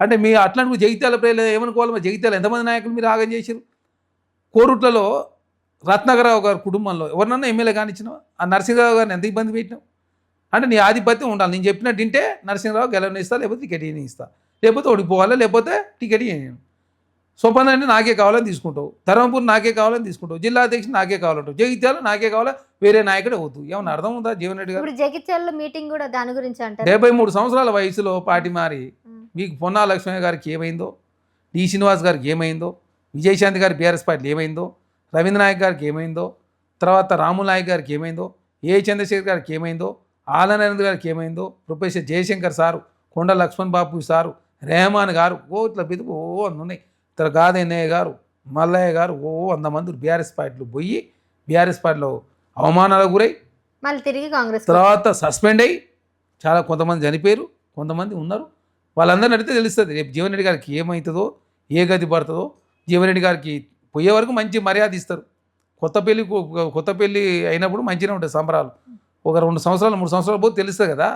అంటే మీ అట్లాంటి జగిత్యాల ప్రజలు ఏమనుకోవాలి? మరి జగిత్యాల ఎంతమంది నాయకులు మీరు ఆగం చేశారు? కోరుట్లలో రత్నాకరరావు గారి కుటుంబంలో ఎవరినన్నా ఎమ్మెల్యే కానిచ్చినావు? ఆ నరసింహరావు గారిని ఎంత ఇబ్బంది పెట్టినావు? అంటే నీ ఆధిపత్యం ఉండాలి. నేను చెప్పినట్టు వింటే నరసింహరావు గెలవని ఇస్తా, లేకపోతే టికెట్ ఇవ్వని ఇస్తా, లేకపోతే ఓడిపోవాలి, లేకపోతే టికెట్ ఇవ్వను. సొప్పంద అంటే నాకే కావాలని తీసుకుంటావు, ధర్మపూర్ నాకే కావాలని తీసుకుంటావు, జిల్లా అధ్యక్షుడు నాకే కావాలంటావు, జగిత్యాల నాకే కావాలా, వేరే నాయకుడే వద్దు. ఏమన్నా అర్థం ఉందా జీవన్ రెడ్డి గారు? ఇప్పుడు జగిత్యాలలో మీటింగ్ కూడా దాని గురించి అంటారు. 73 సంవత్సరాల వయసులో పార్టీ మారి మీకు పొన్నా లక్ష్మయ్య గారికి ఏమైందో, డి శ్రీనివాస్ గారికి ఏమైందో, విజయశాంతి గారి బీఆర్ఎస్ పార్టీ ఏమైందో, రవీంద్ర నాయక్ గారికి ఏమైందో, తర్వాత రాముల్ నాయక్ గారికి ఏమైందో, ఏ చంద్రశేఖర్ గారికి ఏమైందో, ఆల నరేంద్ర గారికి ఏమైందో, ప్రొఫెసర్ జయశంకర్ సారు, కొండ లక్ష్మణ్ బాబు సారు, రెహమాన్ గారు, ఇట్లా పిలుపు ఉన్నాయి. ఇతర గాదెన్నయ్య గారు, మల్లయ్య గారు, 100 మంది బీఆర్ఎస్ పార్టీలు పోయి బీఆర్ఎస్ పార్టీలో అవమానాలకు గురై మళ్ళీ తిరిగి కాంగ్రెస్ తర్వాత సస్పెండ్ అయ్యి చాలా కొంతమంది చనిపోయారు, కొంతమంది ఉన్నారు. వాళ్ళందరిని అడిగితే తెలుస్తుంది రేపు జీవన్ రెడ్డి గారికి ఏమవుతుందో, ఏ గతి పడుతుందో. జీవన్ రెడ్డి గారికి పోయే వరకు మంచి మర్యాద ఇస్తారు. కొత్త పెళ్ళి అయినప్పుడు మంచిగా ఉంటుంది సంబరాలు. ఒక 2 సంవత్సరాలు 3 సంవత్సరాలు పోతే తెలుస్తుంది కదా.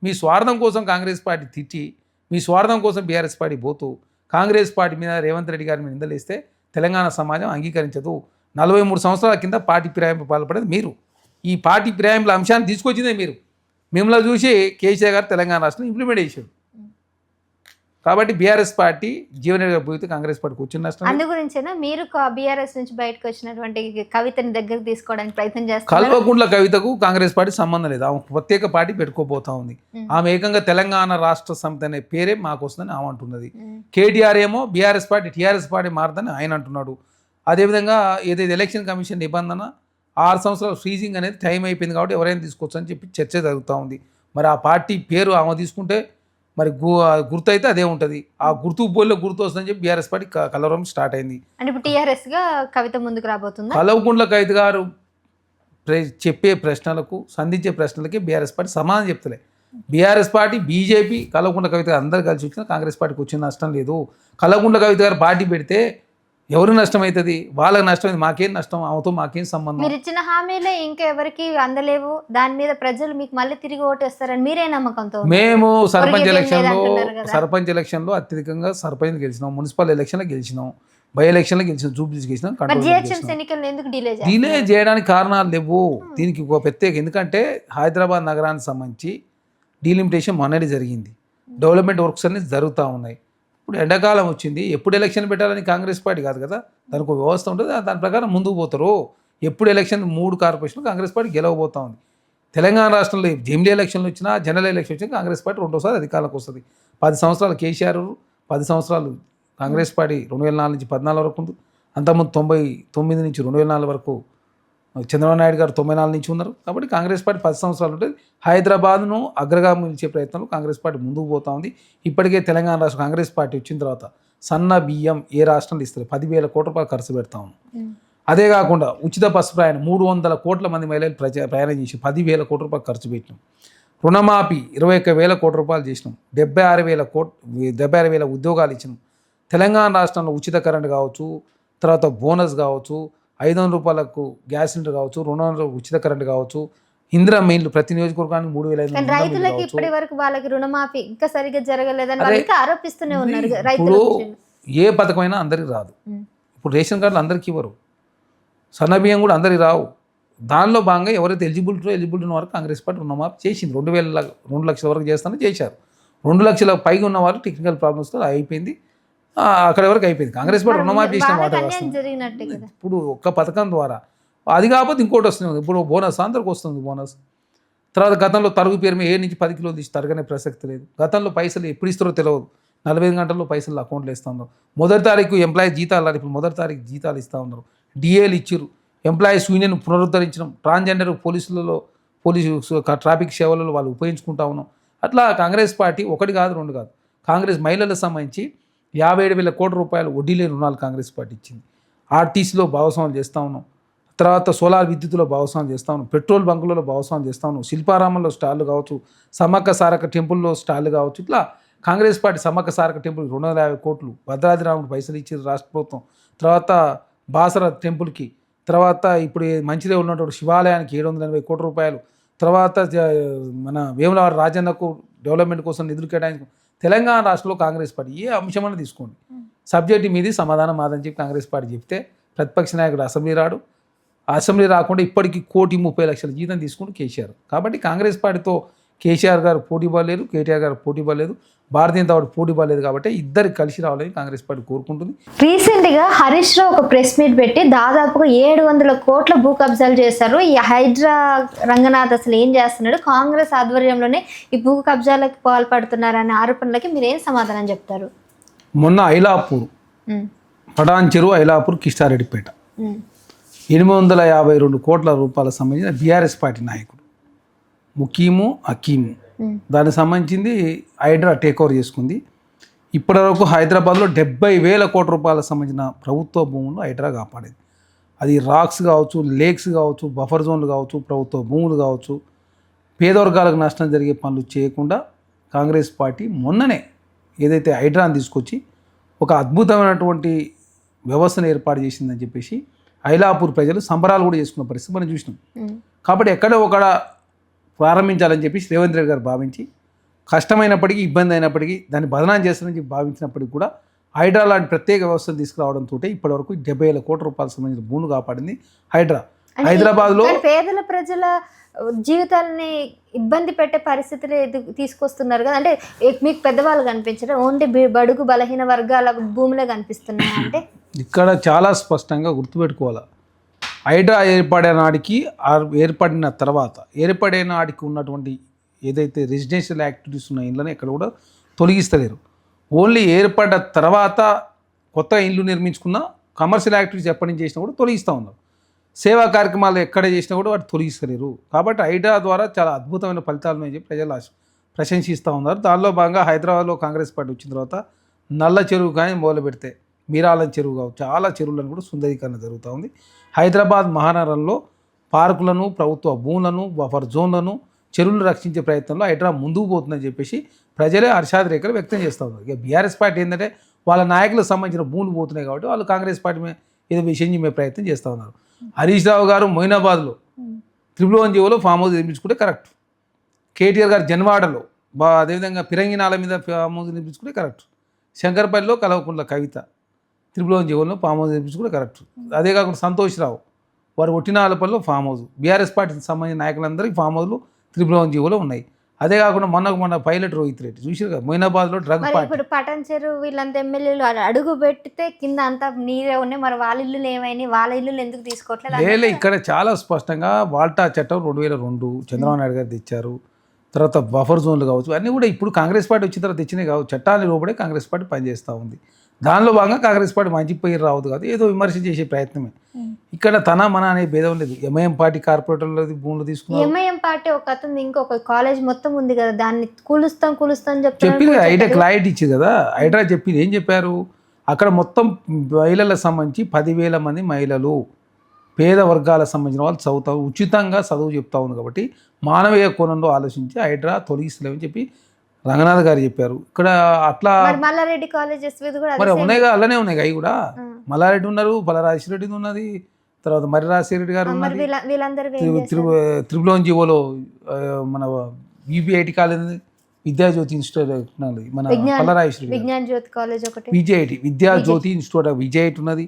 మీ స్వార్థం కోసం కాంగ్రెస్ పార్టీ తిట్టి, మీ స్వార్థం కోసం బీఆర్ఎస్ పార్టీ పోతూ కాంగ్రెస్ పార్టీ మీద రేవంత్ రెడ్డి గారి మీద నిందలేస్తే తెలంగాణ సమాజం అంగీకరించదు. 43 సంవత్సరాల కింద పార్టీ ఫిరాయింపు పాల్పడేది మీరు. ఈ పార్టీ ఫిరాయింపుల అంశాన్ని తీసుకొచ్చిందే మీరు. మిమ్మల్ని చూసి కేసీఆర్ గారు తెలంగాణ రాష్ట్రంలో ఇంప్లిమెంట్ చేశారు. కాబట్టి బీఆర్ఎస్ పార్టీ జీవన్ రెడ్డి గారు పోతే కాంగ్రెస్ పార్టీకి వచ్చిన నష్టం. అందు గురించేనా మీరు బీఆర్ఎస్ నుంచి బయటకు వచ్చినటువంటి కవితని దగ్గరకు తీసుకోవడానికి ప్రయత్నం చేస్తారు? కల్వకుంట్ల కవితకు కాంగ్రెస్ పార్టీ సంబంధం లేదు. ఆమె ప్రత్యేక పార్టీ పెట్టుకోబోతా ఉంది. ఆమె ఏకంగా తెలంగాణ రాష్ట్ర సమితి అనే పేరే మాకు వస్తుందని ఆమె అంటున్నది. కేటీఆర్ ఏమో బీఆర్ఎస్ పార్టీ టీఆర్ఎస్ పార్టీ మారుదని ఆయన అంటున్నాడు. అదేవిధంగా ఏదైతే ఎలక్షన్ కమిషన్ నిబంధన 6 సంవత్సరాలు ఫ్రీజింగ్ అనేది టైం అయిపోయింది కాబట్టి ఎవరైనా తీసుకోవచ్చు అని చెప్పి చర్చ జరుగుతూ ఉంది. మరి ఆ పార్టీ పేరు ఆమె తీసుకుంటే మరి గుర్తు అయితే అదే ఉంటుంది. ఆ గుర్తు బోల్లో గుర్తు వస్తుందని చెప్పి బీఆర్ఎస్ పార్టీ కలవరం స్టార్ట్ అయింది. అంటే ఇప్పుడు టీఆర్ఎస్గా కవిత ముందుకు రాబోతుంది. కల్వకుంట్ల కవిత గారు చెప్పే ప్రశ్నలకు సంధించే ప్రశ్నలకి బీఆర్ఎస్ పార్టీ సమాధానం చెప్తలే. BRS party, BJP, Kalvakuntla Kavitha గారు అందరు కలిసి వచ్చినా కాంగ్రెస్ పార్టీకి వచ్చిన నష్టం లేదు. కల్వకుంట్ల కవిత గారు పార్టీ పెడితే ఎవరు నష్టం అవుతుంది? వాళ్ళకి నష్టం అయింది, మాకేం నష్టం, ఆమెతో మాకేం సంబంధం? మీరు ఇచ్చిన హామీలే ఇంకా ఎవరికి అందలేవు, దాని మీద ప్రజలు మీకు మళ్ళీ తిరిగి ఓటేస్తారని మీరే నమ్మకంతో మేము ఒరిగేదేం లేదంటున్నారు కదా. సర్పంచ్ ఎలక్షన్లో అత్యధికంగా సర్పంచ్ గెలిచినాం, మున్సిపల్ ఎలక్షన్లో గెలిచినాం, బై ఎలక్షన్లో గెలిచినాం, జూబ్లీస్ గెలిచినాం, మరి కంట్రోల్ జిహెచ్ఎంసీ ఎన్నికలు ఎందుకు డిలే చేయడానికి కారణాలు లేవు. దీనికి ఒక ప్రత్యేక, ఎందుకంటే హైదరాబాద్ నగరానికి సంబంధించి డీలిమిటేషన్ మొన్నటి జరిగింది, డెవలప్మెంట్ వర్క్స్ అన్ని జరుగుతూ ఉన్నాయి. ఇప్పుడు ఎండాకాలం వచ్చింది, ఎప్పుడు ఎలక్షన్ పెట్టాలని కాంగ్రెస్ పార్టీ కాదు కదా, దానికి ఒక వ్యవస్థ ఉంటుంది, దాని ప్రకారం ముందుకు పోతారు. ఎప్పుడు ఎలక్షన్ 3 కార్పొరేషన్లు కాంగ్రెస్ పార్టీ గెలవబోతా ఉంది. తెలంగాణ రాష్ట్రంలో జమిలీ ఎలక్షన్లు వచ్చినా, జనరల్ ఎలక్షన్ వచ్చినా కాంగ్రెస్ పార్టీ రెండోసారి అధికారంలోకి వస్తుంది. 10 సంవత్సరాలు కేసీఆర్, 10 సంవత్సరాలు కాంగ్రెస్ పార్టీ 2004 నుంచి 2014 వరకు ఉంది. అంతకుముందు 99 నుంచి 2004 వరకు చంద్రబాబు నాయుడు గారు 94 నుంచి ఉన్నారు. కాబట్టి కాంగ్రెస్ పార్టీ 10 సంవత్సరాలు ఉంటుంది. హైదరాబాద్ను అగ్రగామి నిలిచే ప్రయత్నంలో కాంగ్రెస్ పార్టీ ముందుకు పోతా ఉంది. ఇప్పటికే తెలంగాణ రాష్ట్ర కాంగ్రెస్ పార్టీ వచ్చిన తర్వాత సన్న బియ్యం ఏ రాష్ట్రంలో ఇస్తారు, 10,000 కోట్ల రూపాయలు ఖర్చు పెడతా ఉన్నాం. అదే కాకుండా ఉచిత బస్సు ప్రయాణం 300 కోట్ల మంది మహిళలు ప్రయాణం చేసి 10,000 కోట్ల రూపాయలు ఖర్చు పెట్టినాం. రుణమాఫీ 21,000 కోట్ల రూపాయలు చేసినాం. 76,000 ఉద్యోగాలు ఇచ్చినాం. తెలంగాణ రాష్ట్రంలో ఉచిత కరెంట్ కావచ్చు, తర్వాత బోనస్ కావచ్చు, 500 రూపాయలకు గ్యాస్ సిలిండర్ కావచ్చు, 200 ఉచిత కరెంట్ కావచ్చు, ఇందిరా మెయిన్లు ప్రతి నియోజకవర్గానికి 3,500. రైతులకి ఇప్పటి వరకు వాళ్ళకి రుణమాఫీ ఇంకా సరిగ్గా జరగలేదని వాళ్ళు ఇంకా ఆరోపిస్తూనే ఉన్నారు. ఇప్పుడు రైతులు ఏ పథకమైనా అందరికి రాదు. ఇప్పుడు రేషన్ కార్డులు అందరికీ ఇవ్వరు, సన్న బియ్యం కూడా అందరికి రావు. దానిలో భాగంగా ఎవరైతే ఎలిజిబిలిటీ ఉన్న వారు కాంగ్రెస్ పార్టీ రుణమాఫీ చేసింది. 2 లక్షల వరకు చేస్తానని చేశారు. 2 లక్షల పైగా ఉన్న వారు టెక్నికల్ ప్రాబ్లమ్స్తో అయిపోయింది, అక్కడ వరకు అయిపోయింది. కాంగ్రెస్ పార్టీ రుణమాఫీ చేసిన వాటి జరిగినట్టే కదా. ఇప్పుడు ఒక్క పథకం ద్వారా అది కాకపోతే ఇంకోటి వస్తుంది. ఇప్పుడు బోనస్ అందరికి వస్తుంది బోనస్. తర్వాత గతంలో తరుగు పేరు మీద 7 నుంచి 10 కిలోలు తీసి తరగనే ప్రసక్తి లేదు. గతంలో పైసలు ఎప్పుడు ఇస్తారో తెలియదు, 45 గంటల్లో పైసలు అకౌంట్లో ఇస్తూ ఉన్నారు. మొదటి తారీఖు ఎంప్లాయీ జీతాలు, ఇప్పుడు మొదటి తారీఖు జీతాలు ఇస్తూ ఉన్నారు. డిఏలు ఇచ్చిరు, ఎంప్లాయీస్ యూనియన్ పునరుద్ధరించడం, ట్రాన్స్జెండర్ పోలీసు ట్రాఫిక్ సేవలలో వాళ్ళు ఉపయోగించుకుంటా ఉన్నాం. అట్లా కాంగ్రెస్ పార్టీ 1 కాదు 2 కాదు, కాంగ్రెస్ మహిళలకు సంబంధించి 57,000 కోట్ల రూపాయలు వడ్డీ లేని రుణాలు కాంగ్రెస్ పార్టీ ఇచ్చింది. ఆర్టీసీలో భాగస్వామ్యం చేస్తూ ఉన్నాం. తర్వాత సోలార్ విద్యుత్తులో భాగస్వామ్యం చేస్తూ ఉన్నాం. పెట్రోల్ బంకులలో భాగస్వామ్యం చేస్తూ ఉన్నాం. శిల్పారామంలో స్టాళ్ళు కావచ్చు, సమ్మక్క సారక్క టెంపుల్లో స్టాళ్ళు కావచ్చు. ఇట్లా కాంగ్రెస్ పార్టీ సమ్మక్క సారక్క టెంపుల్కి 250 కోట్లు, భద్రాద్రిరాముడు పైసలు ఇచ్చింది రాష్ట్ర ప్రభుత్వం. తర్వాత బాసర టెంపుల్కి, తర్వాత ఇప్పుడు మంచిదే ఉన్నటువంటి శివాలయానికి 780 కోట్ల రూపాయలు. తర్వాత మన వేములవాడ రాజన్నకు డెవలప్మెంట్ కోసం నిధులు కేటాయించుకో. తెలంగాణ రాష్ట్రంలో కాంగ్రెస్ పార్టీ ఏ అంశమన్నా తీసుకోండి, సబ్జెక్టు మీది సమాధానం మాదని చెప్పి కాంగ్రెస్ పార్టీ చెప్తే ప్రతిపక్ష నాయకుడు అసెంబ్లీ రాడు. అసెంబ్లీ రాకుండా ఇప్పటికీ 1,30,00,000 జీతం తీసుకుంటూ కేసీఆర్. కాబట్టి కాంగ్రెస్ పార్టీతో కేసీఆర్ గారు పోటీ పడలేరు, కేటీఆర్ గారు పోటీ పడలేదు, భారతీయ జనతా పార్టీ పోటీ పడలేదు. కాబట్టి ఇద్దరు కలిసి రావాలని కాంగ్రెస్ పార్టీ కోరుకుంటుంది. రీసెంట్గా హరీష్ రావు ఒక ప్రెస్ మీట్ పెట్టి దాదాపుగా 700 కోట్ల భూ కబ్జాలు చేశారు. ఈ హైడ్రా రంగనాథ్ అసలు ఏం చేస్తున్నాడు, కాంగ్రెస్ ఆధ్వర్యంలోనే ఈ భూ కబ్జాలకు పాల్పడుతున్నారనే ఆరోపణలకి మీరు ఏం సమాధానం చెప్తారు? మొన్న ఐలాపూర్, పటాన్ చెరువు, ఐలాపూర్, కిష్టారెడ్డిపేట 852 కోట్ల రూపాయలకు సంబంధించిన బీఆర్ఎస్ పార్టీ నాయకుడు ముకీము హకీము, దానికి సంబంధించింది హైడ్రా టేక్ ఓవర్ చేసుకుంది. ఇప్పటివరకు హైదరాబాద్లో 70,000 కోట్ల రూపాయలకు సంబంధించిన ప్రభుత్వ భూములు హైడ్రా కాపాడేది. అది రాక్స్ కావచ్చు, లేక్స్ కావచ్చు, బఫర్ జోన్లు కావచ్చు, ప్రభుత్వ భూములు కావచ్చు, పేదవర్గాలకు నష్టం జరిగే పనులు చేయకుండా కాంగ్రెస్ పార్టీ మొన్ననే ఏదైతే హైడ్రాని తీసుకొచ్చి ఒక అద్భుతమైనటువంటి వ్యవస్థను ఏర్పాటు చేసిందని చెప్పేసి ఐలాపూర్ ప్రజలు సంబరాలు కూడా చేసుకున్న పరిస్థితి మనం చూసినాం. కాబట్టి ఎక్కడో ఒక ప్రారంభించాలని చెప్పి రేవంత్ రెడ్డి గారు భావించి, కష్టమైనప్పటికీ ఇబ్బంది అయినప్పటికీ దాన్ని బదనాం చేస్తారని చెప్పి భావించినప్పటికీ కూడా హైడ్రా లాంటి ప్రత్యేక వ్యవస్థను తీసుకురావడంతో ఇప్పటివరకు 70,000 కోట్ల రూపాయలకు సంబంధించిన భూములు కాపాడింది హైడ్రా. హైదరాబాద్లో పేదల ప్రజల జీవితాలని ఇబ్బంది పెట్టే పరిస్థితులు తీసుకొస్తున్నారు కదా, అంటే మీకు పెద్దవాళ్ళు కనిపించడం, ఓన్లీ బడుగు బలహీన వర్గాల భూములే కనిపిస్తున్నాయి. అంటే ఇక్కడ చాలా స్పష్టంగా గుర్తుపెట్టుకోవాలి, హైడ్రా ఏర్పడిన తర్వాత ఏర్పడే నాటికి ఉన్నటువంటి ఏదైతే రెసిడెన్షియల్ యాక్టివిటీస్ ఉన్న ఇళ్ళని ఎక్కడ కూడా తొలగిస్తలేరు. ఓన్లీ ఏర్పడ్డ తర్వాత కొత్త ఇల్లు నిర్మించుకున్న కమర్షియల్ యాక్టివిటీస్ ఎప్పటి నుంచి చేసినా కూడా తొలగిస్తూ ఉన్నారు. సేవా కార్యక్రమాలు ఎక్కడ చేసినా కూడా వాటి తొలగిస్తలేరు. కాబట్టి హైడ్రా ద్వారా చాలా అద్భుతమైన ఫలితాలు అని చెప్పి ప్రజలు ప్రశంసిస్తూ ఉన్నారు. దానిలో భాగంగా హైదరాబాద్లో కాంగ్రెస్ పార్టీ వచ్చిన తర్వాత నల్ల చెరువు కానీ మొదలు పెడితే మీరాలం చెరువు కావచ్చు, చాలా చెరువులను కూడా సుందరీకరణ జరుగుతూ ఉంది. హైదరాబాద్ మహానగరంలో పార్కులను, ప్రభుత్వ భూములను, బఫర్ జోన్లను, చెరువులు రక్షించే ప్రయత్నంలో హైడ్రా ముందుకు పోతుందని చెప్పేసి ప్రజలే హర్షాతిరేకలు వ్యక్తం చేస్తూ ఉన్నారు. ఇక బీఆర్ఎస్ పార్టీ ఏంటంటే వాళ్ళ నాయకులకు సంబంధించిన భూములు పోతున్నాయి కాబట్టి వాళ్ళు కాంగ్రెస్ పార్టీ మీద ఏదో విషయం చెప్పే ప్రయత్నం చేస్తూ ఉన్నారు. హరీష్ రావు గారు మొయినాబాద్లో 111 ఫామ్ హౌస్ నిర్మించుకుంటే కరెక్ట్. కేటీఆర్ గారు జన్వాడలో అదేవిధంగా పిరంగినాల మీద ఫామ్ హౌస్ నిర్మించుకుంటే కరెక్ట్. శంకర్పల్లిలో కలవకుంట్ల కవిత 111 ఫామ్ హౌస్ నిర్మించుకుంటే కరెక్ట్. అదే కాకుండా సంతోష్ రావు వారు ఒట్టినాలపల్లిలో ఫామ్ హౌస్, బీఆర్ఎస్ పార్టీకి సంబంధించిన నాయకులందరికీ ఫామ్ హౌస్లు 111 ఉన్నాయి. అదే కాకుండా మొన్న పైలట్ రోహిత్ రెడ్డి చూసారు కదా మొయినాబాద్లో డ్రగ్ మరి పార్టీ. ఇప్పుడు పటాన్ చెరువు వీళ్ళంతా ఎమ్మెల్యేలు అడుగు పెడితే కింద అంతా నీరే ఉన్నాయి, మరి వాళ్ళ ఇల్లులు ఏమైనాయి, వాళ్ళ ఇల్లులు ఎందుకు తీసుకోవట్లేదు? లేలే, ఇక్కడ చాలా స్పష్టంగా వాల్టా చట్టం 2002 చంద్రబాబు నాయుడు గారు తెచ్చారు. తర్వాత బఫర్ జోన్లు కావచ్చు అన్నీ కూడా ఇప్పుడు కాంగ్రెస్ పార్టీ వచ్చిన తర్వాత తెచ్చినాయి కావచ్చు. చట్టాన్ని లోపడే కాంగ్రెస్ పార్టీ పనిచేస్తూ ఉంది. దానిలో భాగంగా కాంగ్రెస్ పార్టీ మంచి పేరు రావద్దు కాదు, ఏదో విమర్శ చేసే ప్రయత్నమే. ఇక్కడ తన మన అనే భేదం లేదు. ఎంఐఎం పార్టీ కార్పొరేటర్లు భూములు తీసుకున్నారు. ఎంఐఎం పార్టీ ఒక అతను ఇంకొక కాలేజ్ మొత్తం ఉంది కదా, దాన్ని కూలుస్తాం చెప్పింది హైడ్రా క్లారిటీ ఇచ్చింది కదా. హైడ్రా చెప్పింది ఏం చెప్పారు, అక్కడ మొత్తం మహిళలకు సంబంధించి 10,000 మంది మహిళలు పేద వర్గాలకు సంబంధించిన వాళ్ళు చదువుతారు, ఉచితంగా చదువు చెప్తా ఉంది కాబట్టి మానవీయ కోణంలో ఆలోచించి హైడ్రా తొలగిస్తలేమని చెప్పి రంగనాథ్ గారు చెప్పారు. ఇక్కడ అట్లా మల్లారెడ్డి కాలేజెస్ మరి ఉన్నాయిగా, అలానే ఉన్నాయి అవి కూడా. మల్లారెడ్డి ఉన్నారు, బలరాజరెడ్డి ఉన్నది, తర్వాత మరి రాజశేఖర గారు ఉన్నది, 111 మన విబిఐటి కాలేజ్ విద్యాజ్యోతి ఇన్స్టిట్యూట్ మన పల్లరాజరెడ్డి విజయఐటి విద్యాజ్యోతి ఇన్స్టిట్యూట్ విజయఐటి ఉన్నది.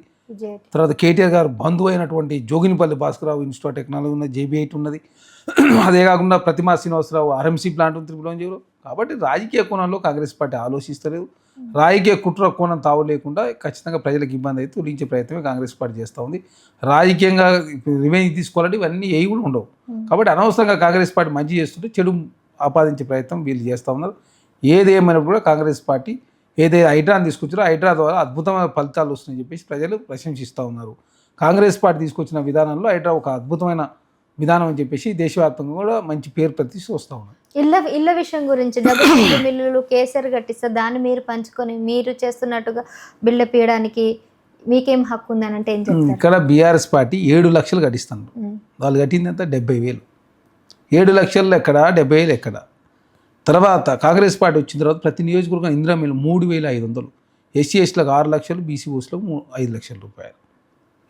తర్వాత కేటీఆర్ గారు బంధువు అయినటువంటి Joginipalli Bhaskararao institute of technology ఉన్నది, జేబీఐటి ఉన్నది. అదే కాకుండా ప్రతిమా శ్రీనివాసరావు ఆర్ఎంసీ ప్లాంట్ ఉంది 111. కాబట్టి రాజకీయ కోణంలో కాంగ్రెస్ పార్టీ ఆలోచిస్తలేదు. రాజకీయ కుట్ర కోణం తావు లేకుండా ఖచ్చితంగా ప్రజలకు ఇబ్బంది అయితే తొలగించే ప్రయత్నమే కాంగ్రెస్ పార్టీ చేస్తూ ఉంది. రాజకీయంగా రివెంజ్ తీసుకోవాలంటే ఇవన్నీ ఏవి కూడా ఉండవు. కాబట్టి అనవసరంగా కాంగ్రెస్ పార్టీ మంచి చేస్తుంటే చెడు ఆపాదించే ప్రయత్నం వీళ్ళు చేస్తూ ఉన్నారు. ఏదేమైనప్పుడు కూడా కాంగ్రెస్ పార్టీ ఏదైతే హైడ్రాని తీసుకొచ్చారో హైడ్రా ద్వారా అద్భుతమైన ఫలితాలు వస్తున్నాయని చెప్పేసి ప్రజలు ప్రశంసిస్తూ ఉన్నారు. కాంగ్రెస్ పార్టీ తీసుకొచ్చిన విధానంలో హైడ్రా ఒక అద్భుతమైన విధానం అని చెప్పేసి దేశవ్యాప్తంగా కూడా మంచి పేరు ప్రతిష్ట వస్తూ ఉన్నారు. ఇళ్ళ విషయం గురించి డబుల్ బిల్లులు కేసీఆర్ కట్టిస్తే దాన్ని మీరు పంచుకొని మీరు చేస్తున్నట్టుగా బిల్లు పీయడానికి మీకేం హక్కు ఉందని అంటే ఏం చెప్తారు? ఇక్కడ బీఆర్ఎస్ పార్టీ 7 లక్షలు కట్టిస్తున్నారు. వాళ్ళు కట్టింది అంతా 70,000. 7 లక్షలు ఎక్కడ, 70,000 ఎక్కడ? తర్వాత కాంగ్రెస్ పార్టీ వచ్చిన తర్వాత ప్రతి నియోజకవర్గం ఇందిరా మిల్లు 3,500, ఎస్సీ ఎస్టీలకు 6 లక్షలు, బీసీ ఓస్లకు 5 లక్షల రూపాయలు.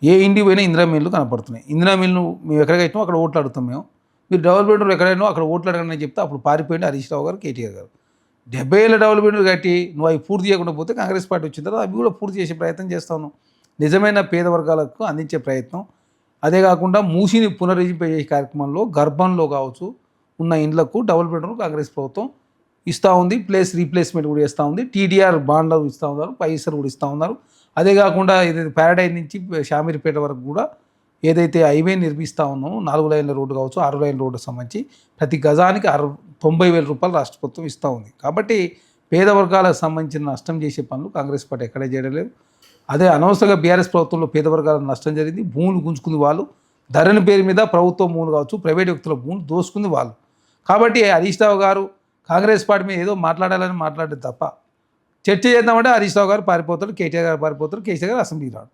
ఏ ఇంటికి పోయినా ఇందిరా మిల్లు కనపడుతున్నాయి. ఇందిరా మిల్లు మేము ఎక్కడ కట్టినామో అక్కడ ఓట్లు అడుగుతాం మేము. మీరు డబుల్ బెడ్రూమ్ ఎక్కడైనా అక్కడ ఓట్లు అడగండి అని చెప్తే అప్పుడు పారిపోయింది హరీష్ రావు గారు, కేటీఆర్ గారు. 70,000 డబుల్ బెడ్రూమ్ కట్టి నువ్వు అవి పూర్తి చేయకుండా పోతే కాంగ్రెస్ పార్టీ వచ్చిన తర్వాత అవి కూడా పూర్తి చేసే ప్రయత్నం చేస్తాను. నిజమైన పేద వర్గాలకు అందించే ప్రయత్నం. అదే కాకుండా మూసిని పునరుద్ధరింపజేసే కార్యక్రమంలో గర్భంలో కావచ్చు ఉన్న ఇండ్లకు డబుల్ బెడ్రూమ్ కాంగ్రెస్ ప్రభుత్వం ఇస్తూ ఉంది. ప్లేస్ రీప్లేస్మెంట్ కూడా ఇస్తూ ఉంది. టీడీఆర్ బాండ్లు ఇస్తూ ఉన్నారు, పైసలు కూడా ఇస్తూ ఉన్నారు. అదే కాకుండా ఏదైతే ప్యారడైజ్ నుంచి షామీర్పేట వరకు కూడా ఏదైతే హైవే నిర్మిస్తూ ఉన్నామో 4 లైన్ల రోడ్డు కావచ్చు, 6 లైన్ల రోడ్డు సంబంధించి ప్రతి గజానికి 90,000 రూపాయలు రాష్ట్ర ప్రభుత్వం ఇస్తూ ఉంది. కాబట్టి పేద వర్గాలకు సంబంధించిన నష్టం చేసే పనులు కాంగ్రెస్ పార్టీ ఎక్కడే చేయడం లేదు. అదే అనవసరంగా బీఆర్ఎస్ ప్రభుత్వంలో పేద వర్గాలకు నష్టం జరిగింది. భూములు గుంజుకుంది వాళ్ళు, ధరని పేరు మీద ప్రభుత్వం భూములు కావచ్చు, ప్రైవేట్ వ్యక్తుల భూములు దోసుకుంది వాళ్ళు. కాబట్టి హరీష్ రావు గారు కాంగ్రెస్ పార్టీ మీద ఏదో మాట్లాడాలని మాట్లాడేది తప్ప చర్చ చేద్దామంటే హరీష్ రావు గారు పారిపోతారు, కేటీఆర్ గారు పారిపోతారు, కేసీఆర్ గారు అసెంబ్లీ రాడు.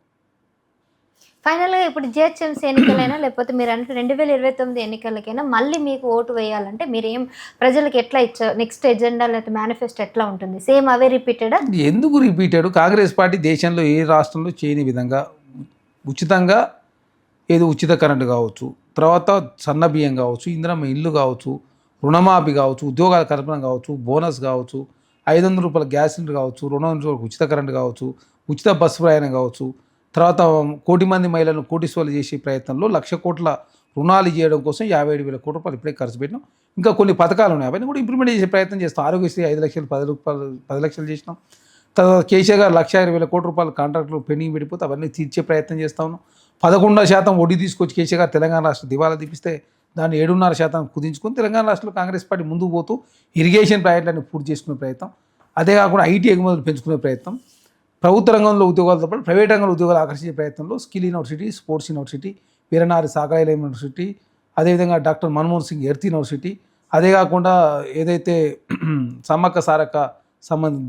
ఫైనల్గా ఇప్పుడు జిహెచ్ఎంసీ ఎన్నికలైనా లేకపోతే మీరు అంటే 2029 ఎన్నికలకైనా మళ్ళీ మీకు ఓటు వేయాలంటే మీరు ఏం ప్రజలకు ఎట్లా ఇచ్చారు? నెక్స్ట్ ఎజెండా లేకపోతే మేనిఫెస్టో ఎట్లా ఉంటుంది? సేమ్ అవే రిపీటెడా? ఎందుకు రిపీటెడ్? కాంగ్రెస్ పార్టీ దేశంలో ఏ రాష్ట్రంలో చేయని విధంగా ఉచితంగా ఏదో ఉచిత కరెంటు కావచ్చు, తర్వాత సన్న బియ్యం కావచ్చు, ఇందిరమ్మ ఇల్లు కావచ్చు, రుణమాఫీ కావచ్చు, ఉద్యోగాల కల్పన కావచ్చు, బోనస్ కావచ్చు, 500 రూపాయల గ్యాస్ సిలిండర్ కావచ్చు, 200 రూపాయలకు ఉచిత కరెంటు కావచ్చు, ఉచిత బస్సు ప్రయాణం కావచ్చు, తర్వాత 1 కోటి మంది మహిళలను కోటీశ్వర్లు చేసే ప్రయత్నంలో 1,00,000 కోట్ల రుణాలు చేయడం కోసం 57,000 కోట్ల రూపాయలు ఇప్పుడే ఖర్చు పెట్టినాం. ఇంకా కొన్ని పథకాలు ఉన్నాయి, అవన్నీ కూడా ఇంప్లిమెంట్ చేసే ప్రయత్నం చేస్తాం. ఆరోగ్యశ్రీ 5 లక్షలు 10 లక్షలు చేసినాం. తర్వాత కేసీఆర్ గారు 1,20,000 కోట్ల రూపాయల కాంట్రాక్టులు పెండింగ్ పెడిపోతే అవన్నీ తీర్చే ప్రయత్నం చేస్తా ఉన్నాం. 11% వడ్డీ తీసుకొచ్చి కేసీఆర్ గారు తెలంగాణ రాష్ట్ర దివాలా తీపిస్తే దాన్ని 7.5% కుదించుకొని తెలంగాణ రాష్ట్రంలో కాంగ్రెస్ పార్టీ ముందుకు పోతూ ఇరిగేషన్ ప్రాజెక్టులను పూర్తి చేసుకునే ప్రయత్నం, అదే కాకుండా ఐటీ ఎగుమతులు పెంచుకునే ప్రయత్నం, ప్రభుత్వ రంగంలో ఉద్యోగాలతో పాటు ప్రైవేట్ రంగంలో ఉద్యోగాలు ఆకర్షించే ప్రయత్నంలో స్కిల్ యూనివర్సిటీ, స్పోర్ట్స్ యూనివర్సిటీ, వీరనారి సాగరైల యూనివర్సిటీ, అదేవిధంగా doctor Manmohan Singh earth university, అదే కాకుండా ఏదైతే సమ్మక్క సారక్క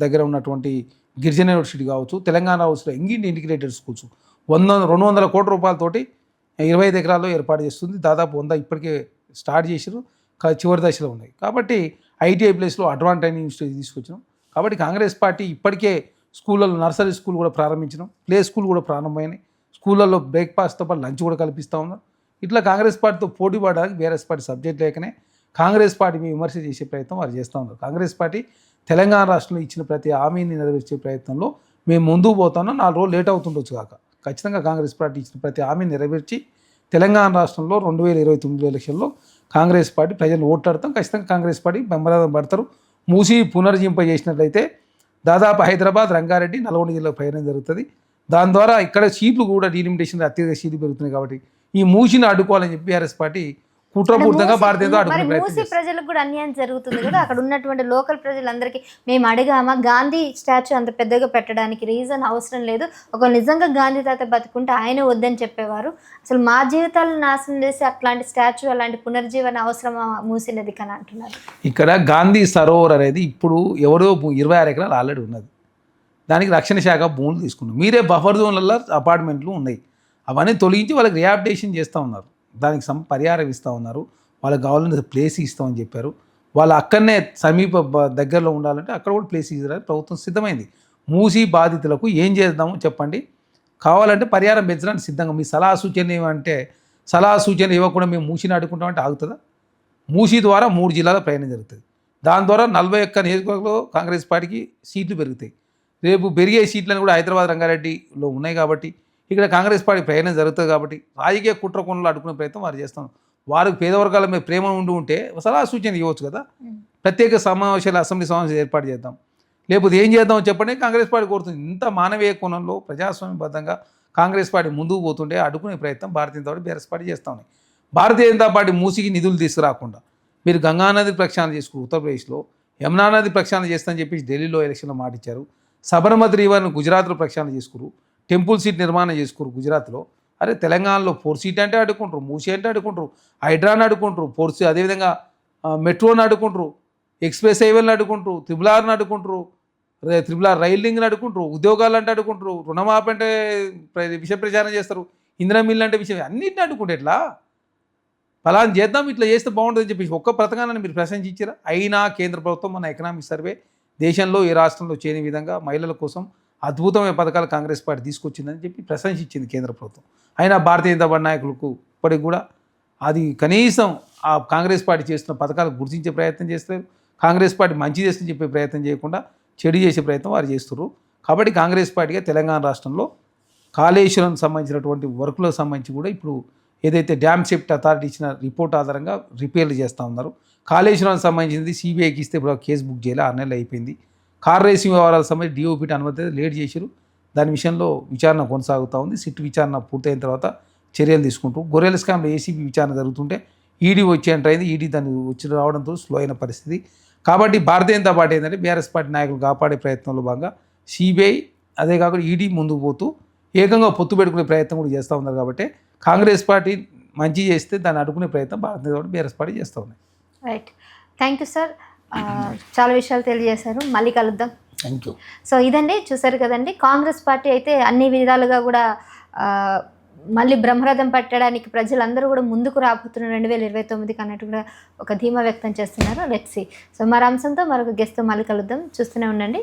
దగ్గర ఉన్నటువంటి గిరిజన యూనివర్సిటీ కావచ్చు, తెలంగాణ హౌస్లో ఇంటిగ్రేటెడ్ స్కూల్స్ 200 కోట్ల రూపాయలతోటి 25 ఎకరాల్లో ఏర్పాటు చేస్తుంది. దాదాపు 100 ఇప్పటికే స్టార్ట్ చేసారు. చివరి దశలో ఉన్నాయి. కాబట్టి ఐటీఐ ప్లేస్లో అడ్వాంటైజ్ యూనివర్సిటీ తీసుకొచ్చినాం. కాబట్టి కాంగ్రెస్ పార్టీ ఇప్పటికే స్కూళ్ళలో నర్సరీ స్కూల్ కూడా ప్రారంభించినాం, ప్లే స్కూల్ కూడా ప్రారంభమైనాయి, స్కూళ్ళల్లో బ్రేక్ఫాస్ట్తో పాటు లంచ్ కూడా కల్పిస్తూ ఉన్నాం. ఇట్లా కాంగ్రెస్ పార్టీతో పోటీ పడడానికి బీఆర్ఎస్ పార్టీ సబ్జెక్ట్ లేకనే కాంగ్రెస్ పార్టీ మీ విమర్శ చేసే ప్రయత్నం వారు చేస్తూ ఉన్నారు. కాంగ్రెస్ పార్టీ తెలంగాణ రాష్ట్రంలో ఇచ్చిన ప్రతి హామీని నెరవేర్చే ప్రయత్నంలో మేము ముందుకు పోతున్నాం. 4 రోజులు లేట్ అవుతుండొచ్చు కాక ఖచ్చితంగా కాంగ్రెస్ పార్టీ ఇచ్చిన ప్రతి హామీని నెరవేర్చి తెలంగాణ రాష్ట్రంలో 2029 ఎలక్షన్లో కాంగ్రెస్ పార్టీ ప్రజలు ఓట్లాడతాం. ఖచ్చితంగా కాంగ్రెస్ పార్టీ బ్రహ్మరథం పడతారు. మూసి పునర్జింపజేసినట్లయితే దాదాపు హైదరాబాద్, రంగారెడ్డి, నల్గొండ జిల్లాకు ప్రయాణం జరుగుతుంది. దాని ద్వారా ఇక్కడ సీట్లు కూడా డీలిమిటేషన్ అత్యధిక సీట్లు పెరుగుతున్నాయి. కాబట్టి ఈ మూసిని అడ్డుకోవాలని చెప్పి బీఆర్ఎస్ పార్టీ కుట్రపూర్తంగా భారతీయంతో మరి అడ్డుకునే ప్రయత్నం మూసి ప్రజలకు కూడా అన్యాయం జరుగుతుంది కదా. అక్కడ ఉన్నటువంటి లోకల్ ప్రజలందరికీ మేము అడిగామా, గాంధీ స్టాచ్యూ అంత పెద్దగా పెట్టడానికి రీజన్ అవసరం లేదు, ఒక నిజంగా గాంధీ తాత బతుకుంటే ఆయన వద్దని చెప్పేవారు, అసలు మా జీవితాలను నాశనం చేసి అట్లాంటి స్టాచ్యూ అలాంటి పునర్జీవన అవసరమా మూసి నదికి అని అంటున్నారు. ఇక్కడ గాంధీ సరోవర్ అనేది ఇప్పుడు ఎవరో 26 ఎకరాలు ఆల్రెడీ ఉన్నది. దానికి రక్షణ శాఖ భూములు తీసుకున్నారు. మీరే బఫర్ జోన్లలో అపార్ట్మెంట్లు ఉన్నాయి, అవన్నీ తొలగించి వాళ్ళకి రిహాబిటేషన్ చేస్తూ ఉన్నారు, దానికి పరిహారం ఇస్తూ ఉన్నారు, వాళ్ళకి కావాలని ప్లేస్ ఇస్తామని చెప్పారు. వాళ్ళు అక్కడనే సమీప దగ్గరలో ఉండాలంటే అక్కడ కూడా ప్లేస్ ఇవ్వడానికి ప్రభుత్వం సిద్ధమైంది. మూసి బాధితులకు ఏం చేద్దామో చెప్పండి, కావాలంటే పరిహారం పెంచడానికి సిద్ధంగా. మీ సలహా సూచన ఏమంటే సలహా సూచన ఇవ్వకుండా మేము మూసిని అడ్డుకుంటామంటే ఆగుతుందా? మూసి ద్వారా 3 జిల్లాల ప్రయాణం జరుగుతుంది. దాని ద్వారా 41 నియోజకవర్గంలో కాంగ్రెస్ పార్టీకి సీట్లు పెరుగుతాయి. రేపు పెరిగే సీట్లను కూడా హైదరాబాద్, రంగారెడ్డిలో ఉన్నాయి. కాబట్టి ఇక్కడ కాంగ్రెస్ పార్టీ ప్రయాణం జరుగుతుంది. కాబట్టి రాజకీయ కుట్ర కోణంలో అడ్డుకునే ప్రయత్నం వారు చేస్తాం. వారికి పేదవర్గాల మీద ప్రేమ ఉంటే సలహా సూచన ఇవ్వచ్చు కదా. ప్రత్యేక సమావేశాలు, అసెంబ్లీ సమావేశాలు ఏర్పాటు చేద్దాం, లేకపోతే ఏం చేద్దాం చెప్పండి కాంగ్రెస్ పార్టీ కోరుతుంది. ఇంత మానవీయ కోణంలో ప్రజాస్వామ్యబద్ధంగా కాంగ్రెస్ పార్టీ ముందుకు పోతుంటే అడ్డుకునే ప్రయత్నం Bharatiya Janata party, BRS party చేస్తూ ఉన్నాయి. భారతీయ జనతా పార్టీ మూసికి నిధులు తీసుకురాకుండా మీరు గంగానది ప్రక్షాళన చేసుకుని ఉత్తరప్రదేశ్లో, యమునా నది ప్రక్షాళన చేస్తామని చెప్పి ఢిల్లీలో ఎలక్షన్లో మాట ఇచ్చారు. సబర్మతి రివర్ను గుజరాత్లో ప్రక్షాళన చేసుకురు, టెంపుల్ సీట్ నిర్మాణం చేసుకురు గుజరాత్లో. అరే తెలంగాణలో 4 సీట్ అంటే అడుకుంటారు, మూసి అంటే అడుకుంటారు, హైడ్రాని అడుకుంటారు, 4 సీట్ అదేవిధంగా మెట్రోని అడుకుంటారు, ఎక్స్ప్రెస్ హైవేలను అడుకుంటారు, త్రిబుల్ అడుకుంటారు, త్రిబుల్ రైల్ లింక్ని అడుకుంటారు, ఉద్యోగాలు అంటే అడుకుంటారు, రుణమాఫీ అంటే విష ప్రచారం చేస్తారు, ఇంధన మిల్లు అంటే విషయం అన్నింటిని అడుకుంటే ఎట్లా? ఫలాన్ని చేద్దాం, ఇట్లా చేస్తే బాగుంటుందని చెప్పేసి ఒక్క పథకాన్ని మీరు ప్రశంసించారా? అయినా కేంద్ర ప్రభుత్వం మన ఎకనామిక్ సర్వే దేశంలో ఏ రాష్ట్రంలో చేయని విధంగా మహిళల కోసం అద్భుతమైన పథకాలు కాంగ్రెస్ పార్టీ తీసుకొచ్చిందని చెప్పి ప్రశంసించింది కేంద్ర ప్రభుత్వం. అయినా భారతీయ జనతా పార్టీ నాయకులకు ఇప్పటికి కూడా అది కనీసం ఆ కాంగ్రెస్ పార్టీ చేస్తున్న పథకాలు గుర్తించే ప్రయత్నం చేస్తారు. కాంగ్రెస్ పార్టీ మంచి చేస్తుందని చెప్పే ప్రయత్నం చేయకుండా చెడు చేసే ప్రయత్నం వారు చేస్తున్నారు. కాబట్టి కాంగ్రెస్ పార్టీగా తెలంగాణ రాష్ట్రంలో కాళేశ్వరం సంబంధించినటువంటి వర్కులకు సంబంధించి కూడా ఇప్పుడు ఏదైతే డ్యామ్ సేఫ్టీ అథారిటీ ఇచ్చిన రిపోర్ట్ ఆధారంగా రిపేర్లు చేస్తూ ఉన్నారు. కాళేశ్వరానికి సంబంధించింది సిబిఐకి ఇస్తే ఇప్పుడు కేసు బుక్ చేయాలి, 6 నెలలు అయిపోయింది. కార్ రేసింగ్ వ్యవహారాలకు సంబంధించి డిఓపిటి అనుమతి లేట్ చేశారు. దాని విషయంలో విచారణ కొనసాగుతూ ఉంది. సిట్ విచారణ పూర్తయిన తర్వాత చర్యలు తీసుకుంటూ గొర్రెల స్కామ్లో ఏసీబీ విచారణ జరుగుతుంటే ఈడీ వచ్చి ఎంటర్ అయింది. ఈడీ దాన్ని వచ్చి రావడంతో స్లో అయిన పరిస్థితి. కాబట్టి భారతీయ జనతా పార్టీ ఏంటంటే బీఆర్ఎస్ పార్టీ నాయకులు కాపాడే ప్రయత్నంలో భాగంగా సిబిఐ అదే కాకుండా ఈడీ ముందుకు పోతూ ఏకంగా పొత్తు పెట్టుకునే ప్రయత్నం కూడా చేస్తూ ఉన్నారు. కాబట్టి కాంగ్రెస్ పార్టీ మంచి చేస్తే దాన్ని అడ్డుకునే ప్రయత్నం Bharatiya Janata party, BRS party చేస్తూ ఉన్నాయి. రైట్, థ్యాంక్ యూ సార్, చాలా విషయాలు తెలియజేశారు. మళ్ళీ కలుద్దాం. Thank you. సో ఇదండి, చూసారు కదండి, కాంగ్రెస్ పార్టీ అయితే అన్ని విధాలుగా కూడా మళ్ళీ బ్రహ్మరథం పట్టడానికి ప్రజలందరూ కూడా ముందుకు రాబోతున్నారు 2029 అన్నట్టు కూడా ఒక ధీమా వ్యక్తం చేస్తున్నారు. Let's see. సో మరో అంశంతో మరొక గెస్ట్తో మళ్ళీ కలుద్దాం. చూస్తూనే ఉండండి